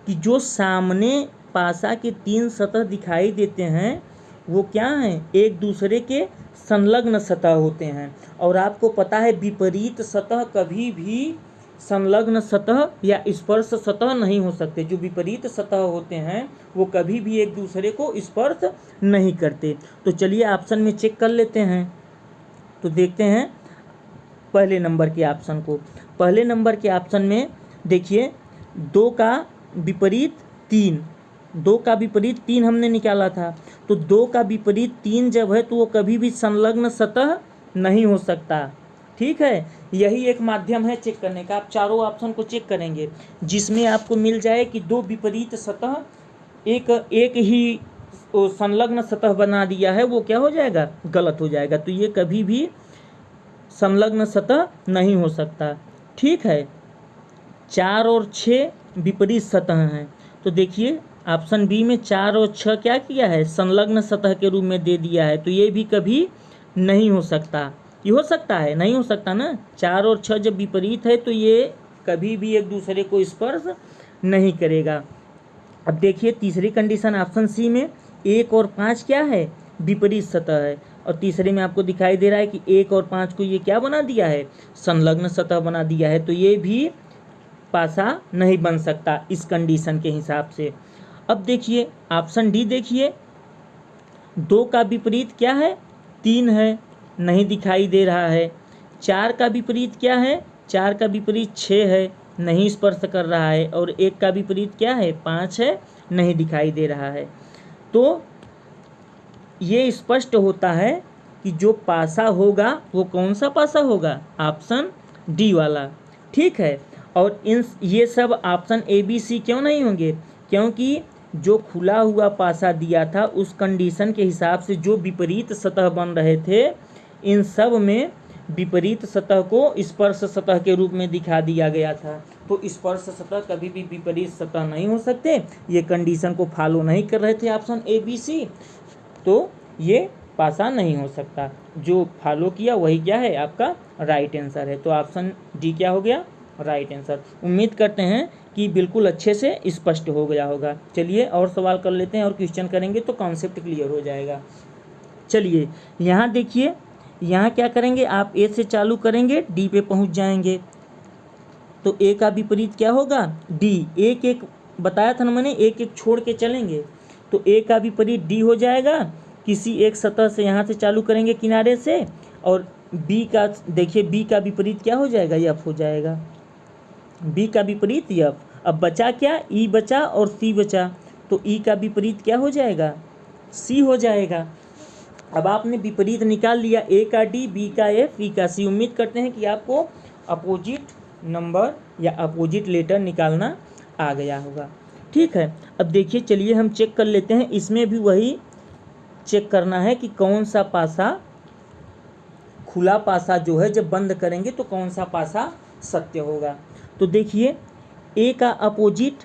कि जो सामने पासा के 3 सतह दिखाई देते हैं वो क्या हैं, एक दूसरे के संलग्न सतह होते हैं। और आपको पता है विपरीत सतह कभी भी संलग्न सतह या स्पर्श सतह नहीं हो सकते। जो विपरीत सतह होते हैं वो कभी भी एक दूसरे को स्पर्श नहीं करते। तो चलिए ऑप्शन में चेक कर लेते हैं। तो देखते हैं पहले नंबर के ऑप्शन को। पहले नंबर के ऑप्शन में देखिए 2 का विपरीत 3, 2 का विपरीत 3 हमने निकाला था। तो 2 का विपरीत 3 जब है तो वो कभी भी संलग्न सतह नहीं हो सकता। ठीक है, यही एक माध्यम है चेक करने का। आप चारों ऑप्शन को चेक करेंगे जिसमें आपको मिल जाए कि 2 विपरीत सतह एक ही संलग्न सतह बना दिया है, वो क्या हो जाएगा, गलत हो जाएगा। तो ये कभी भी संलग्न सतह नहीं हो सकता। ठीक है, 4 और 6 विपरीत सतह हैं। तो देखिए ऑप्शन बी में 4 और 6 क्या किया है, संलग्न सतह के रूप में दे दिया है। तो ये भी कभी नहीं हो सकता। ये हो सकता है, नहीं हो सकता ना। 4 और 6 जब विपरीत है तो ये कभी भी एक दूसरे को स्पर्श नहीं करेगा। अब देखिए तीसरी कंडीशन ऑप्शन सी में 1 और 5 क्या है, विपरीत सतह है। और तीसरे में आपको दिखाई दे रहा है कि 1 और 5 को ये क्या बना दिया है, संलग्न सतह बना दिया है। तो ये भी पासा नहीं बन सकता इस कंडीशन के हिसाब से। अब देखिए ऑप्शन डी, देखिए 2 का विपरीत क्या है, 3 है, नहीं दिखाई दे रहा है। 4 का विपरीत क्या है, 4 का विपरीत 6 है, नहीं स्पर्श कर रहा है। और 1 का विपरीत क्या है, 5 है, नहीं दिखाई दे रहा है। तो ये स्पष्ट होता है कि जो पासा होगा वो कौन सा पासा होगा, ऑप्शन डी वाला। ठीक है, और ये सब ऑप्शन ए बी सी क्यों नहीं होंगे, क्योंकि जो खुला हुआ पासा दिया था उस कंडीशन के हिसाब से जो विपरीत सतह बन रहे थे, इन सब में विपरीत सतह को स्पर्श सतह के रूप में दिखा दिया गया था। तो स्पर्श सतह कभी भी विपरीत सतह नहीं हो सकते। ये कंडीशन को फॉलो नहीं कर रहे थे ऑप्शन ए बी सी, तो ये पासा नहीं हो सकता। जो फॉलो किया वही क्या है, आपका राइट आंसर है। तो ऑप्शन डी क्या हो गया, राइट आंसर। उम्मीद करते हैं कि बिल्कुल अच्छे से स्पष्ट हो गया होगा। चलिए और सवाल कर लेते हैं और क्वेश्चन करेंगे तो कॉन्सेप्ट क्लियर हो जाएगा। चलिए यहाँ देखिए, यहाँ क्या करेंगे, आप ए से चालू करेंगे, डी पे पहुँच जाएंगे। तो ए का विपरीत क्या होगा, डी। एक एक बताया था ना मैंने, एक एक छोड़ के चलेंगे। तो ए का विपरीत डी हो जाएगा। किसी एक सतह से यहाँ से चालू करेंगे किनारे से, और बी का देखिए, बी का विपरीत क्या हो जाएगा, एफ हो जाएगा। बी का विपरीत एफ। अब बचा क्या, ई बचा और सी बचा। तो ई का विपरीत क्या हो जाएगा, सी हो जाएगा। अब आपने विपरीत निकाल लिया, ए का डी, बी का एफ, ई का सी। उम्मीद करते हैं कि आपको अपोजिट नंबर या अपोजिट लेटर निकालना आ गया होगा। ठीक है, अब देखिए चलिए हम चेक कर लेते हैं। इसमें भी वही चेक करना है कि कौन सा पासा, खुला पासा जो है जब बंद करेंगे तो कौन सा पासा सत्य होगा। तो देखिए ए का अपोजिट,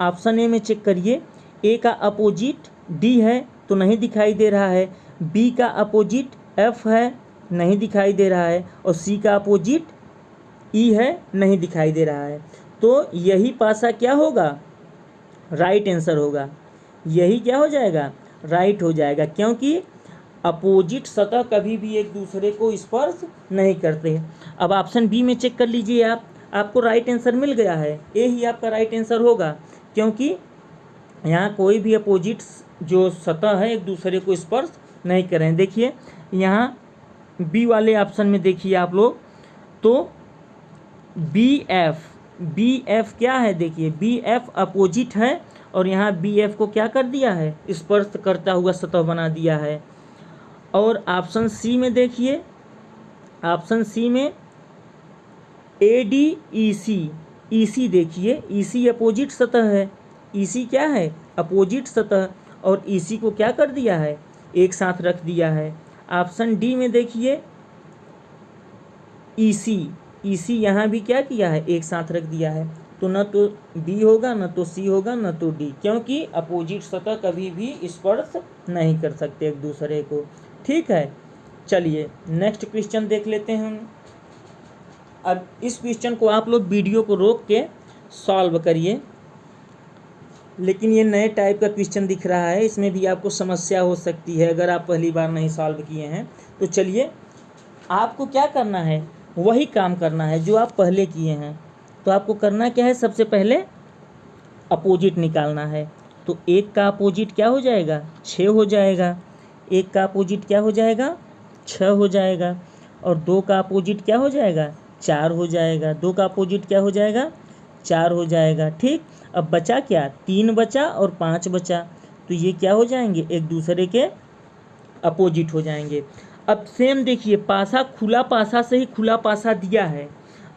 ऑप्शन ए में चेक करिए, ए का अपोजिट डी है तो नहीं दिखाई दे रहा है। बी का अपोजिट एफ है, नहीं दिखाई दे रहा है, और सी का अपोजिट ई है, नहीं दिखाई दे रहा है। तो यही पासा क्या होगा, राइट आंसर होगा। यही क्या हो जाएगा, राइट हो जाएगा, क्योंकि अपोजिट सतह कभी भी एक दूसरे को स्पर्श नहीं करते। अब ऑप्शन बी में चेक कर लीजिए आप, आपको राइट आंसर मिल गया है, ए ही आपका राइट आंसर होगा, क्योंकि यहाँ कोई भी अपोजिट जो सतह है एक दूसरे को स्पर्श नहीं कर रहे हैं। देखिए यहाँ बी वाले ऑप्शन में देखिए आप लोग, तो बी एफ क्या है, देखिए बी एफ अपोजिट है, और यहाँ बी एफ को क्या कर दिया है, स्पर्श करता हुआ सतह बना दिया है। और ऑप्शन सी में देखिए, ऑप्शन सी में ए डी ई सी, ई सी देखिए, ई सी अपोजिट सतह है, ई सी क्या है, अपोजिट सतह, और ई सी को क्या कर दिया है, एक साथ रख दिया है। ऑप्शन डी में देखिए ई सी यहाँ भी क्या किया है, एक साथ रख दिया है। तो न तो बी होगा, न तो सी होगा, न तो डी, क्योंकि अपोजिट सतह कभी भी स्पर्श नहीं कर सकते एक दूसरे को। ठीक है, चलिए नेक्स्ट क्वेश्चन देख लेते हैं हम। अब इस क्वेश्चन को आप लोग वीडियो को रोक के सॉल्व करिए, लेकिन ये नए टाइप का क्वेश्चन दिख रहा है, इसमें भी आपको समस्या हो सकती है अगर आप पहली बार नहीं सॉल्व किए हैं। तो चलिए आपको क्या करना है, वही काम करना है जो आप पहले किए हैं। तो आपको करना क्या है, सबसे पहले अपोजिट निकालना है। तो एक का अपोजिट क्या हो जाएगा, 6 हो जाएगा, एक का अपोजिट क्या हो जाएगा, 6 हो जाएगा, और 2 का अपोजिट क्या हो जाएगा, 4 हो जाएगा, 2 का अपोजिट क्या हो जाएगा, 4 हो जाएगा। ठीक, अब बचा क्या, 3 बचा और 5 बचा, तो ये क्या हो जाएंगे, एक दूसरे के अपोजिट हो जाएंगे। अब सेम देखिए, पासा खुला पासा से ही खुला पासा दिया है।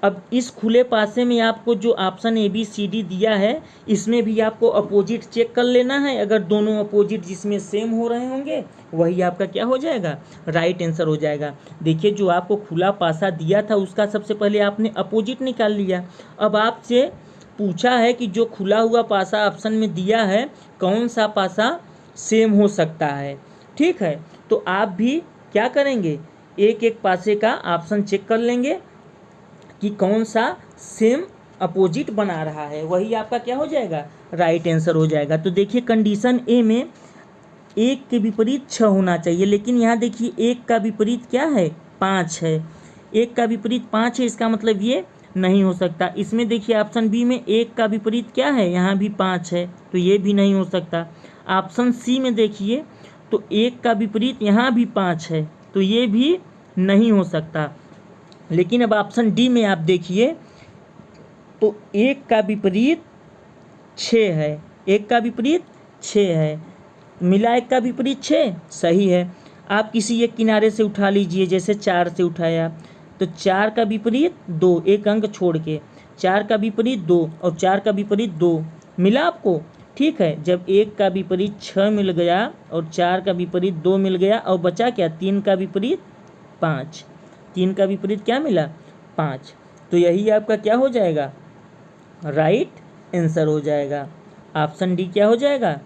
अब इस खुले पासे में आपको जो option A B C D दिया है, इसमें भी आपको अपोजिट चेक कर लेना है। अगर दोनों अपोजिट जिसमें सेम हो रहे होंगे, वही आपका क्या हो जाएगा, राइट आंसर हो जाएगा। देखिए जो आपको खुला पासा दिया था उसका सबसे पहले आपने अपोजिट निकाल लिया। अब आपसे पूछा है कि जो खुला हुआ पासा ऑप्शन में दिया है, कौन सा पासा सेम हो सकता है। ठीक है, तो आप भी क्या करेंगे, एक एक पासे का ऑप्शन चेक कर लेंगे कि कौन सा सेम अपोजिट बना रहा है, वही आपका क्या हो जाएगा, राइट आंसर हो जाएगा। तो देखिए कंडीशन ए में 1 के विपरीत 6 होना चाहिए, लेकिन यहाँ देखिए 1 का विपरीत क्या है, 5 है। 1 का विपरीत 5 है, इसका मतलब ये नहीं हो सकता। इसमें देखिए ऑप्शन बी में 1 का विपरीत क्या है, यहाँ भी 5 है, तो ये भी नहीं हो सकता। ऑप्शन सी में देखिए, तो 1 का विपरीत यहाँ भी 5 है, तो ये भी नहीं हो सकता। लेकिन अब ऑप्शन डी में आप देखिए, तो 1 का विपरीत 6 है, 1 का विपरीत 6 है, मिला 1 का विपरीत 6, सही है। आप किसी एक किनारे से उठा लीजिए, जैसे 4 से उठाया, तो 4 का विपरीत 2, एक अंक छोड़ के, 4 का विपरीत 2 और 4 का विपरीत 2 मिला आपको। ठीक है, जब 1 का विपरीत 6 मिल गया और 4 का विपरीत 2 मिल गया, और बचा क्या, 3 का विपरीत 5, 3 का विपरीत क्या मिला, 5, तो यही आपका क्या हो जाएगा, राइट आंसर हो जाएगा। ऑप्शन डी क्या हो जाएगा,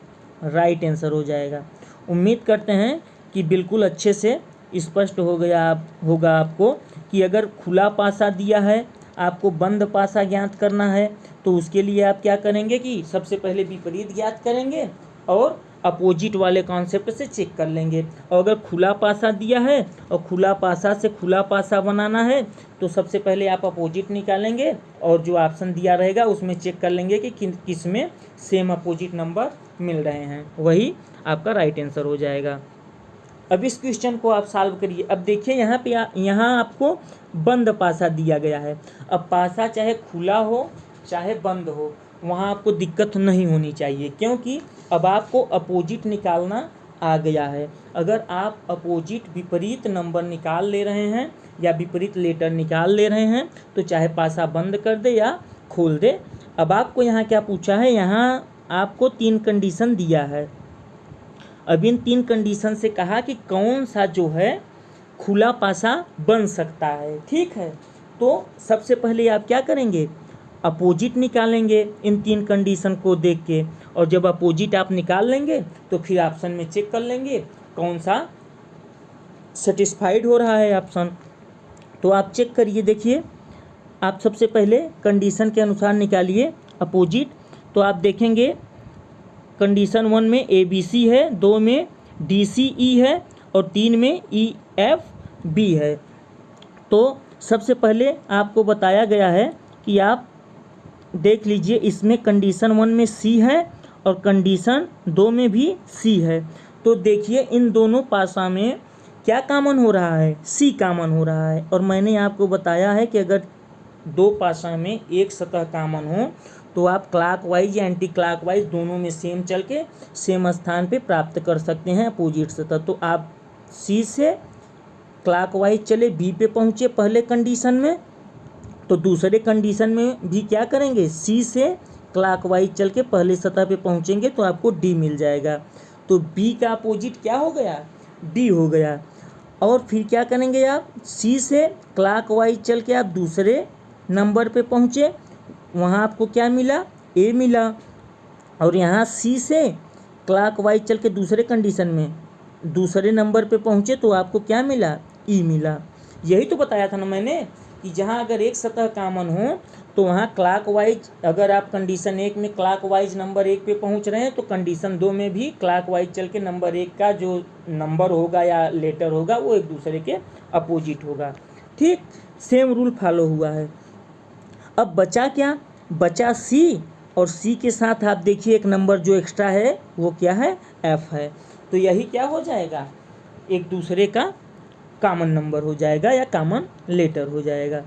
राइट आंसर हो जाएगा। उम्मीद करते हैं कि बिल्कुल अच्छे से स्पष्ट होगा आपको कि अगर खुला पासा दिया है, आपको बंद पासा ज्ञात करना है, तो उसके लिए आप क्या करेंगे कि सबसे पहले विपरीत ज्ञात करेंगे और अपोजिट वाले कॉन्सेप्ट से चेक कर लेंगे। और अगर खुला पासा दिया है और खुला पासा से खुला पासा बनाना है, तो सबसे पहले आप अपोजिट निकालेंगे और जो ऑप्शन दिया रहेगा उसमें चेक कर लेंगे कि किस में सेम अपोजिट नंबर मिल रहे हैं, वही आपका राइट आंसर हो जाएगा। अब इस क्वेश्चन को आप सॉल्व करिए। अब देखिए यहाँ आपको बंद पासा दिया गया है। अब पासा चाहे खुला हो चाहे बंद हो, वहाँ आपको दिक्कत नहीं होनी चाहिए, क्योंकि अब आपको अपोजिट निकालना आ गया है। अगर आप अपोजिट विपरीत नंबर निकाल ले रहे हैं या विपरीत लेटर निकाल ले रहे हैं, तो चाहे पासा बंद कर दे या खोल दे। अब आपको यहाँ क्या पूछा है, यहाँ आपको 3 कंडीशन दिया है। अब इन 3 कंडीशन से कहा कि कौन सा जो है खुला पासा बन सकता है। ठीक है, तो सबसे पहले आप क्या करेंगे, अपोजिट निकालेंगे इन 3 कंडीशन को देख के, और जब अपोजिट आप निकाल लेंगे तो फिर ऑप्शन में चेक कर लेंगे कौन सा सेटिस्फाइड हो रहा है ऑप्शन। तो आप चेक करिए, देखिए आप सबसे पहले कंडीशन के अनुसार निकालिए अपोजिट। तो आप देखेंगे कंडीशन 1 में ABC है, 2 में DCE है और 3 में EFB है। तो सबसे पहले आपको बताया गया है कि आप देख लीजिए, इसमें कंडीशन 1 में C है और कंडीशन 2 में भी C है। तो देखिए इन दोनों पासा में क्या कॉमन हो रहा है, C कॉमन हो रहा है। और मैंने आपको बताया है कि अगर दो पासा में एक सतह कॉमन हो तो आप क्लॉकवाइज या एंटी क्लॉकवाइज दोनों में सेम चल के सेम स्थान पे प्राप्त कर सकते हैं अपोजिट सतह। तो आप C से क्लॉकवाइज चले B पे पहुँचे पहले कंडीशन में, तो दूसरे कंडीशन में भी क्या करेंगे, C से क्लॉकवाइज चल के पहले सतह पे पहुँचेंगे तो आपको D मिल जाएगा। तो B का अपोजिट क्या हो गया, D हो गया। और फिर क्या करेंगे, आप C से क्लॉकवाइज चल के आप दूसरे नंबर पे पहुँचे, वहाँ आपको क्या मिला, A मिला। और यहाँ C से क्लॉकवाइज चल के दूसरे कंडीशन में दूसरे नंबर पे पहुँचे तो आपको क्या मिला, E मिला। यही तो बताया था ना मैंने कि जहाँ अगर एक सतह कॉमन हो तो वहाँ क्लॉकवाइज, अगर आप कंडीशन 1 में क्लॉकवाइज नंबर 1 पे पहुँच रहे हैं तो कंडीशन 2 में भी क्लॉकवाइज चल के नंबर 1 का जो नंबर होगा या लेटर होगा वो एक दूसरे के अपोजिट होगा। ठीक, सेम रूल फॉलो हुआ है। अब बचा क्या, बचा C, और C के साथ आप देखिए एक नंबर जो एक्स्ट्रा है वो क्या है, F है। तो यही क्या हो जाएगा, एक दूसरे का कॉमन नंबर हो जाएगा या कॉमन लेटर हो जाएगा।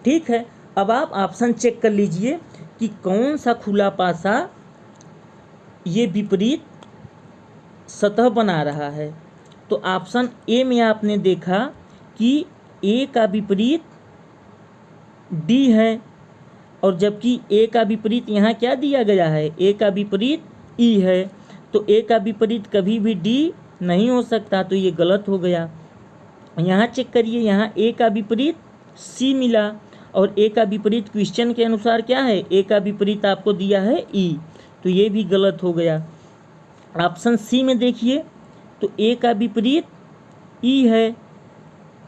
ठीक है, अब आप ऑप्शन चेक कर लीजिए कि कौन सा खुला पासा ये विपरीत सतह बना रहा है। तो ऑप्शन ए में आपने देखा कि A का विपरीत D है, और जबकि A का विपरीत यहाँ क्या दिया गया है, A का विपरीत E है। तो A का विपरीत कभी भी D नहीं हो सकता, तो ये गलत हो गया। यहाँ चेक करिए, यहाँ A का विपरीत C मिला और A का विपरीत क्वेश्चन के अनुसार क्या है, A का विपरीत आपको दिया है E, तो ये भी गलत हो गया। ऑप्शन C में देखिए तो A का विपरीत E है,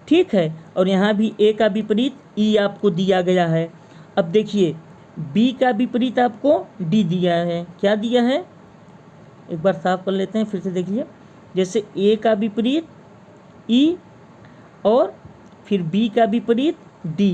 ठीक है, और यहाँ भी A का विपरीत E आपको दिया गया है। अब देखिए B का विपरीत आपको D दिया है, क्या दिया है, एक बार साफ कर लेते हैं, फिर से देखिए। जैसे A का विपरीत E और फिर B का विपरीत D,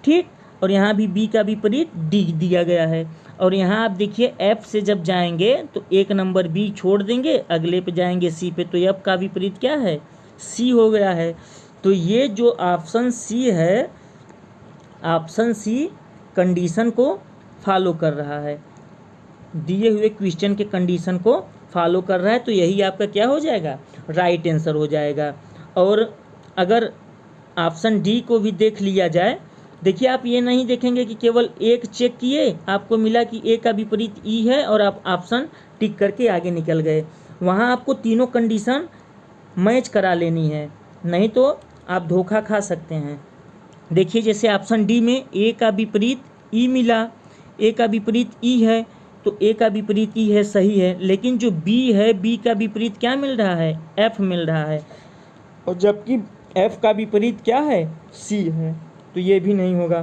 ठीक, और यहाँ भी B का विपरीत D दिया गया है। और यहाँ आप देखिए F से जब जाएंगे तो एक नंबर B छोड़ देंगे, अगले पे जाएंगे C पे, तो F का विपरीत क्या है, C हो गया है। तो ये जो ऑप्शन C है, ऑप्शन C कंडीशन को फॉलो कर रहा है, दिए हुए क्वेश्चन के कंडीशन को फॉलो कर रहा है। तो यही आपका क्या हो जाएगा, राइट आंसर हो जाएगा। और अगर ऑप्शन डी को भी देख लिया जाए, देखिए आप ये नहीं देखेंगे कि केवल एक चेक किए, आपको मिला कि ए का विपरीत ई है और आप ऑप्शन टिक करके आगे निकल गए। वहाँ आपको तीनों कंडीशन मैच करा लेनी है, नहीं तो आप धोखा खा सकते हैं। देखिए जैसे ऑप्शन डी में ए का विपरीत ई मिला, ए का विपरीत ई है, तो ए का विपरीत ई है, सही है। लेकिन जो बी है, बी का विपरीत क्या मिल रहा है, एफ मिल रहा है, और जबकि एफ का विपरीत क्या है, सी है, तो ये भी नहीं होगा।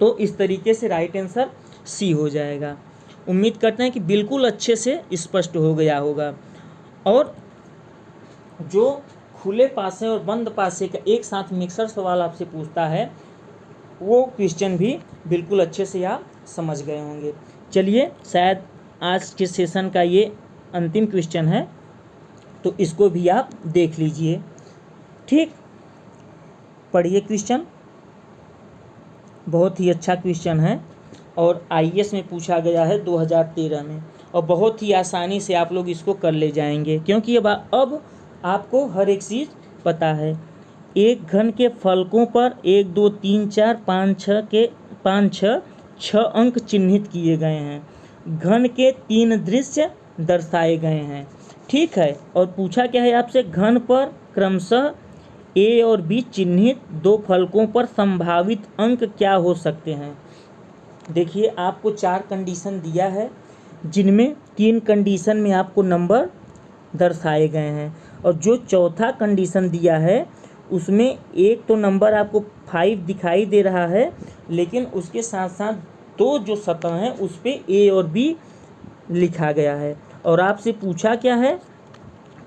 तो इस तरीके से राइट आंसर सी हो जाएगा। उम्मीद करते हैं कि बिल्कुल अच्छे से स्पष्ट हो गया होगा। और जो खुले पासे और बंद पासे का एक साथ मिक्सर सवाल आपसे पूछता है, वो क्वेश्चन भी बिल्कुल अच्छे से आप समझ गए होंगे। चलिए, शायद आज के सेशन का ये अंतिम क्वेश्चन है, तो इसको भी आप देख लीजिए। ठीक, पढ़िए क्वेश्चन, बहुत ही अच्छा क्वेश्चन है और आईएएस में पूछा गया है 2013 में, और बहुत ही आसानी से आप लोग इसको कर ले जाएंगे, क्योंकि अब आपको हर एक चीज़ पता है। एक घन के फलकों पर 1 2 3 4 5 6 अंक चिन्हित किए गए हैं। घन के 3 दृश्य दर्शाए गए हैं, ठीक है। और पूछा क्या है आपसे, घन पर क्रमशः ए और बी चिन्हित 2 फलकों पर संभावित अंक क्या हो सकते हैं। देखिए आपको 4 कंडीशन दिया है, जिनमें 3 कंडीशन में आपको नंबर दर्शाए गए हैं। और जो चौथा कंडीशन दिया है उसमें एक तो नंबर आपको 5 दिखाई दे रहा है, लेकिन उसके साथ साथ दो जो सतह हैं उस पर ए और बी लिखा गया है। और आपसे पूछा क्या है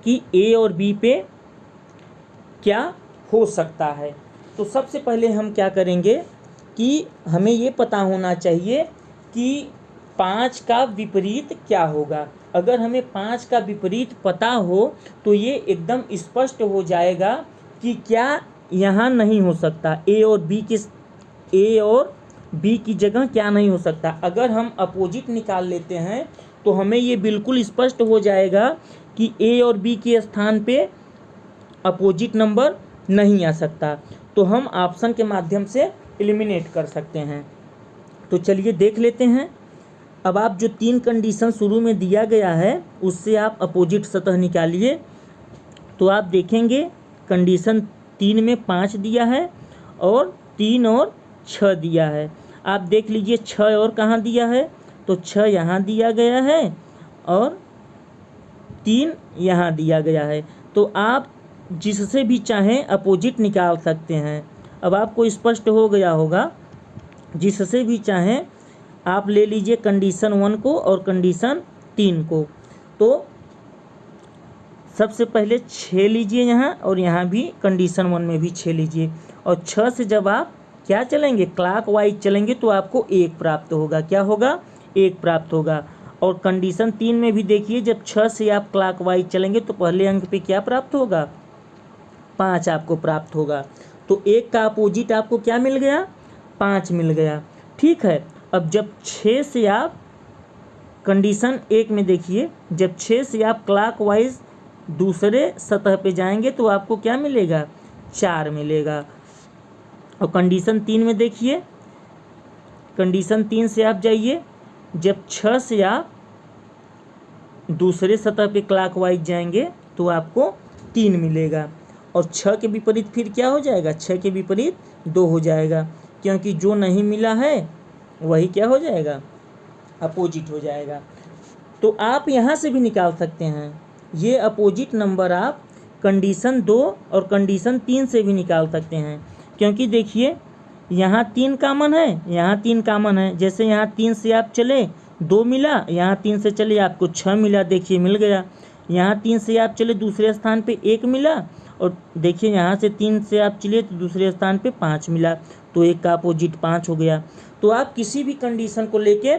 कि ए और बी पे क्या हो सकता है। तो सबसे पहले हम क्या करेंगे कि हमें ये पता होना चाहिए कि 5 का विपरीत क्या होगा। अगर हमें 5 का विपरीत पता हो तो ये एकदम स्पष्ट हो जाएगा कि क्या यहाँ नहीं हो सकता, ए और बी की जगह क्या नहीं हो सकता। अगर हम अपोजिट निकाल लेते हैं तो हमें ये बिल्कुल स्पष्ट हो जाएगा कि ए और बी के स्थान पे अपोजिट नंबर नहीं आ सकता, तो हम ऑप्शन के माध्यम से एलिमिनेट कर सकते हैं। तो चलिए देख लेते हैं। अब आप जो 3 कंडीशन शुरू में दिया गया है उससे आप अपोजिट सतह निकालिए। तो आप देखेंगे कंडीशन 3 में 5 दिया है और 3 और 6 दिया है। आप देख लीजिए 6 और कहाँ दिया है, तो 6 यहाँ दिया गया है और 3 यहाँ दिया गया है। तो आप जिससे भी चाहें अपोजिट निकाल सकते हैं। अब आपको स्पष्ट हो गया होगा, जिससे भी चाहें आप ले लीजिए कंडीशन 1 को और कंडीशन 3 को। तो सबसे पहले 6 लीजिए यहाँ, और यहाँ भी कंडीशन 1 में भी 6 लीजिए, और 6 से जब आप क्या चलेंगे, क्लॉकवाइज चलेंगे तो आपको 1 प्राप्त होगा। क्या होगा, 1 प्राप्त होगा। और कंडीशन 3 में भी देखिए, जब 6 से आप क्लॉकवाइज चलेंगे तो पहले अंक पे क्या प्राप्त होगा, 5 आपको प्राप्त होगा। तो 1 का अपोजिट आपको क्या मिल गया, 5 मिल गया। ठीक है। अब जब 6 से आप कंडीशन 1 में देखिए, जब 6 से आप क्लॉकवाइज दूसरे सतह पे जाएंगे तो आपको क्या मिलेगा, 4 मिलेगा। और कंडीशन 3 में देखिए, कंडीशन 3 से आप जाइए, जब 6 से आप दूसरे सतह पे क्लॉकवाइज जाएंगे तो आपको 3 मिलेगा। और 6 के विपरीत फिर क्या हो जाएगा, 6 के विपरीत 2 हो जाएगा, क्योंकि जो नहीं मिला है वही क्या हो जाएगा, अपोजिट हो जाएगा। तो आप यहाँ से भी निकाल सकते हैं, ये अपोजिट नंबर आप कंडीशन 2 और कंडीशन 3 से भी निकाल सकते हैं। क्योंकि देखिए यहाँ 3 कामन है, यहाँ 3 कामन है। जैसे यहाँ 3 से आप चले 2 मिला, यहाँ 3 से चले आपको 6 मिला, देखिए मिल गया। यहाँ 3 से आप चले दूसरे स्थान पे 1 मिला, और देखिए यहाँ से 3 से आप चले तो दूसरे स्थान पे 5 मिला, तो 1 का अपोजिट 5 हो गया। तो आप किसी भी कंडीशन को लेके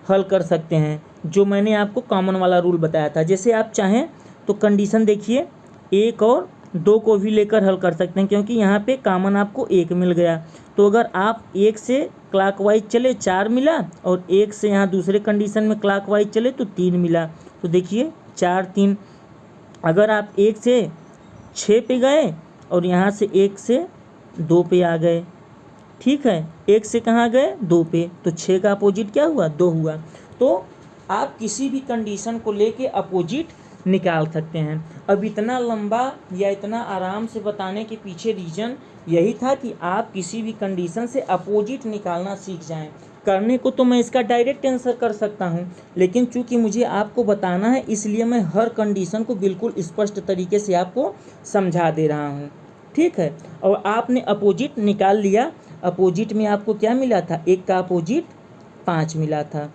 हल कर सकते हैं, जो मैंने आपको कॉमन वाला रूल बताया था। जैसे आप चाहें तो कंडीशन देखिए 1 और 2 को भी लेकर हल कर सकते हैं, क्योंकि यहाँ पे कॉमन आपको 1 मिल गया। तो अगर आप 1 से क्लॉकवाइज चले 4 मिला, और 1 से यहाँ दूसरे कंडीशन में क्लॉकवाइज चले तो 3 मिला। तो देखिए 4 3। अगर आप 1 से 6 पे गए और यहाँ से 1 से 2 पे आ गए, ठीक है, 1 से कहाँ गए, 2 पे, तो 6 का अपोजिट क्या हुआ, 2 हुआ। तो आप किसी भी कंडीशन को लेके अपोजिट निकाल सकते हैं। अब इतना लंबा या इतना आराम से बताने के पीछे रीज़न यही था कि आप किसी भी कंडीशन से अपोजिट निकालना सीख जाएं। करने को तो मैं इसका डायरेक्ट आंसर कर सकता हूं, लेकिन चूंकि मुझे आपको बताना है इसलिए मैं हर कंडीशन को बिल्कुल स्पष्ट तरीके से आपको समझा दे रहा हूं। ठीक है। और आपने अपोजिट निकाल लिया। अपोजिट में आपको क्या मिला था, 1 का अपोजिट 5 मिला था।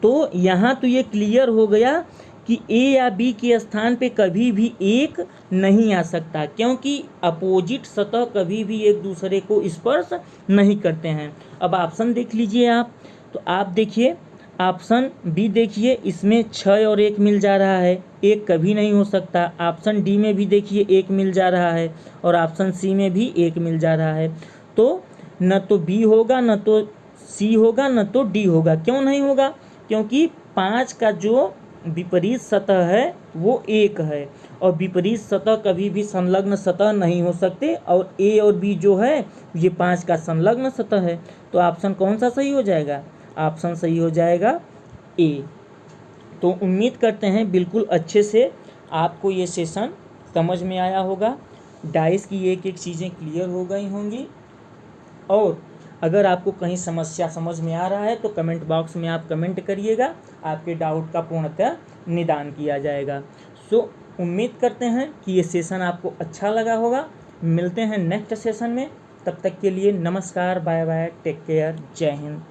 तो यहाँ तो ये क्लियर हो गया कि ए या बी के स्थान पे कभी भी 1 नहीं आ सकता, क्योंकि अपोजिट सतह कभी भी एक दूसरे को स्पर्श नहीं करते हैं। अब ऑप्शन देख लीजिए आप, तो आप देखिए ऑप्शन बी देखिए, इसमें 6 और 1 मिल जा रहा है, 1 कभी नहीं हो सकता। ऑप्शन डी में भी देखिए 1 मिल जा रहा है, और ऑप्शन सी में भी 1 मिल जा रहा है। तो न तो बी होगा, न तो सी होगा, न तो डी होगा। क्यों नहीं होगा, क्योंकि 5 का जो विपरीत सतह है वो 1 है, और विपरीत सतह कभी भी संलग्न सतह नहीं हो सकते, और ए और बी जो है ये 5 का संलग्न सतह है। तो ऑप्शन कौन सा सही हो जाएगा, ऑप्शन सही हो जाएगा ए। तो उम्मीद करते हैं बिल्कुल अच्छे से आपको ये सेशन समझ में आया होगा, डाइस की एक एक चीज़ें क्लियर हो गई होंगी। और अगर आपको कहीं समस्या समझ में आ रहा है तो कमेंट बॉक्स में आप कमेंट करिएगा, आपके डाउट का पूर्णतः निदान किया जाएगा। सो उम्मीद करते हैं कि ये सेशन आपको अच्छा लगा होगा। मिलते हैं नेक्स्ट सेशन में, तब तक के लिए नमस्कार, बाय बाय, टेक केयर, जय हिंद।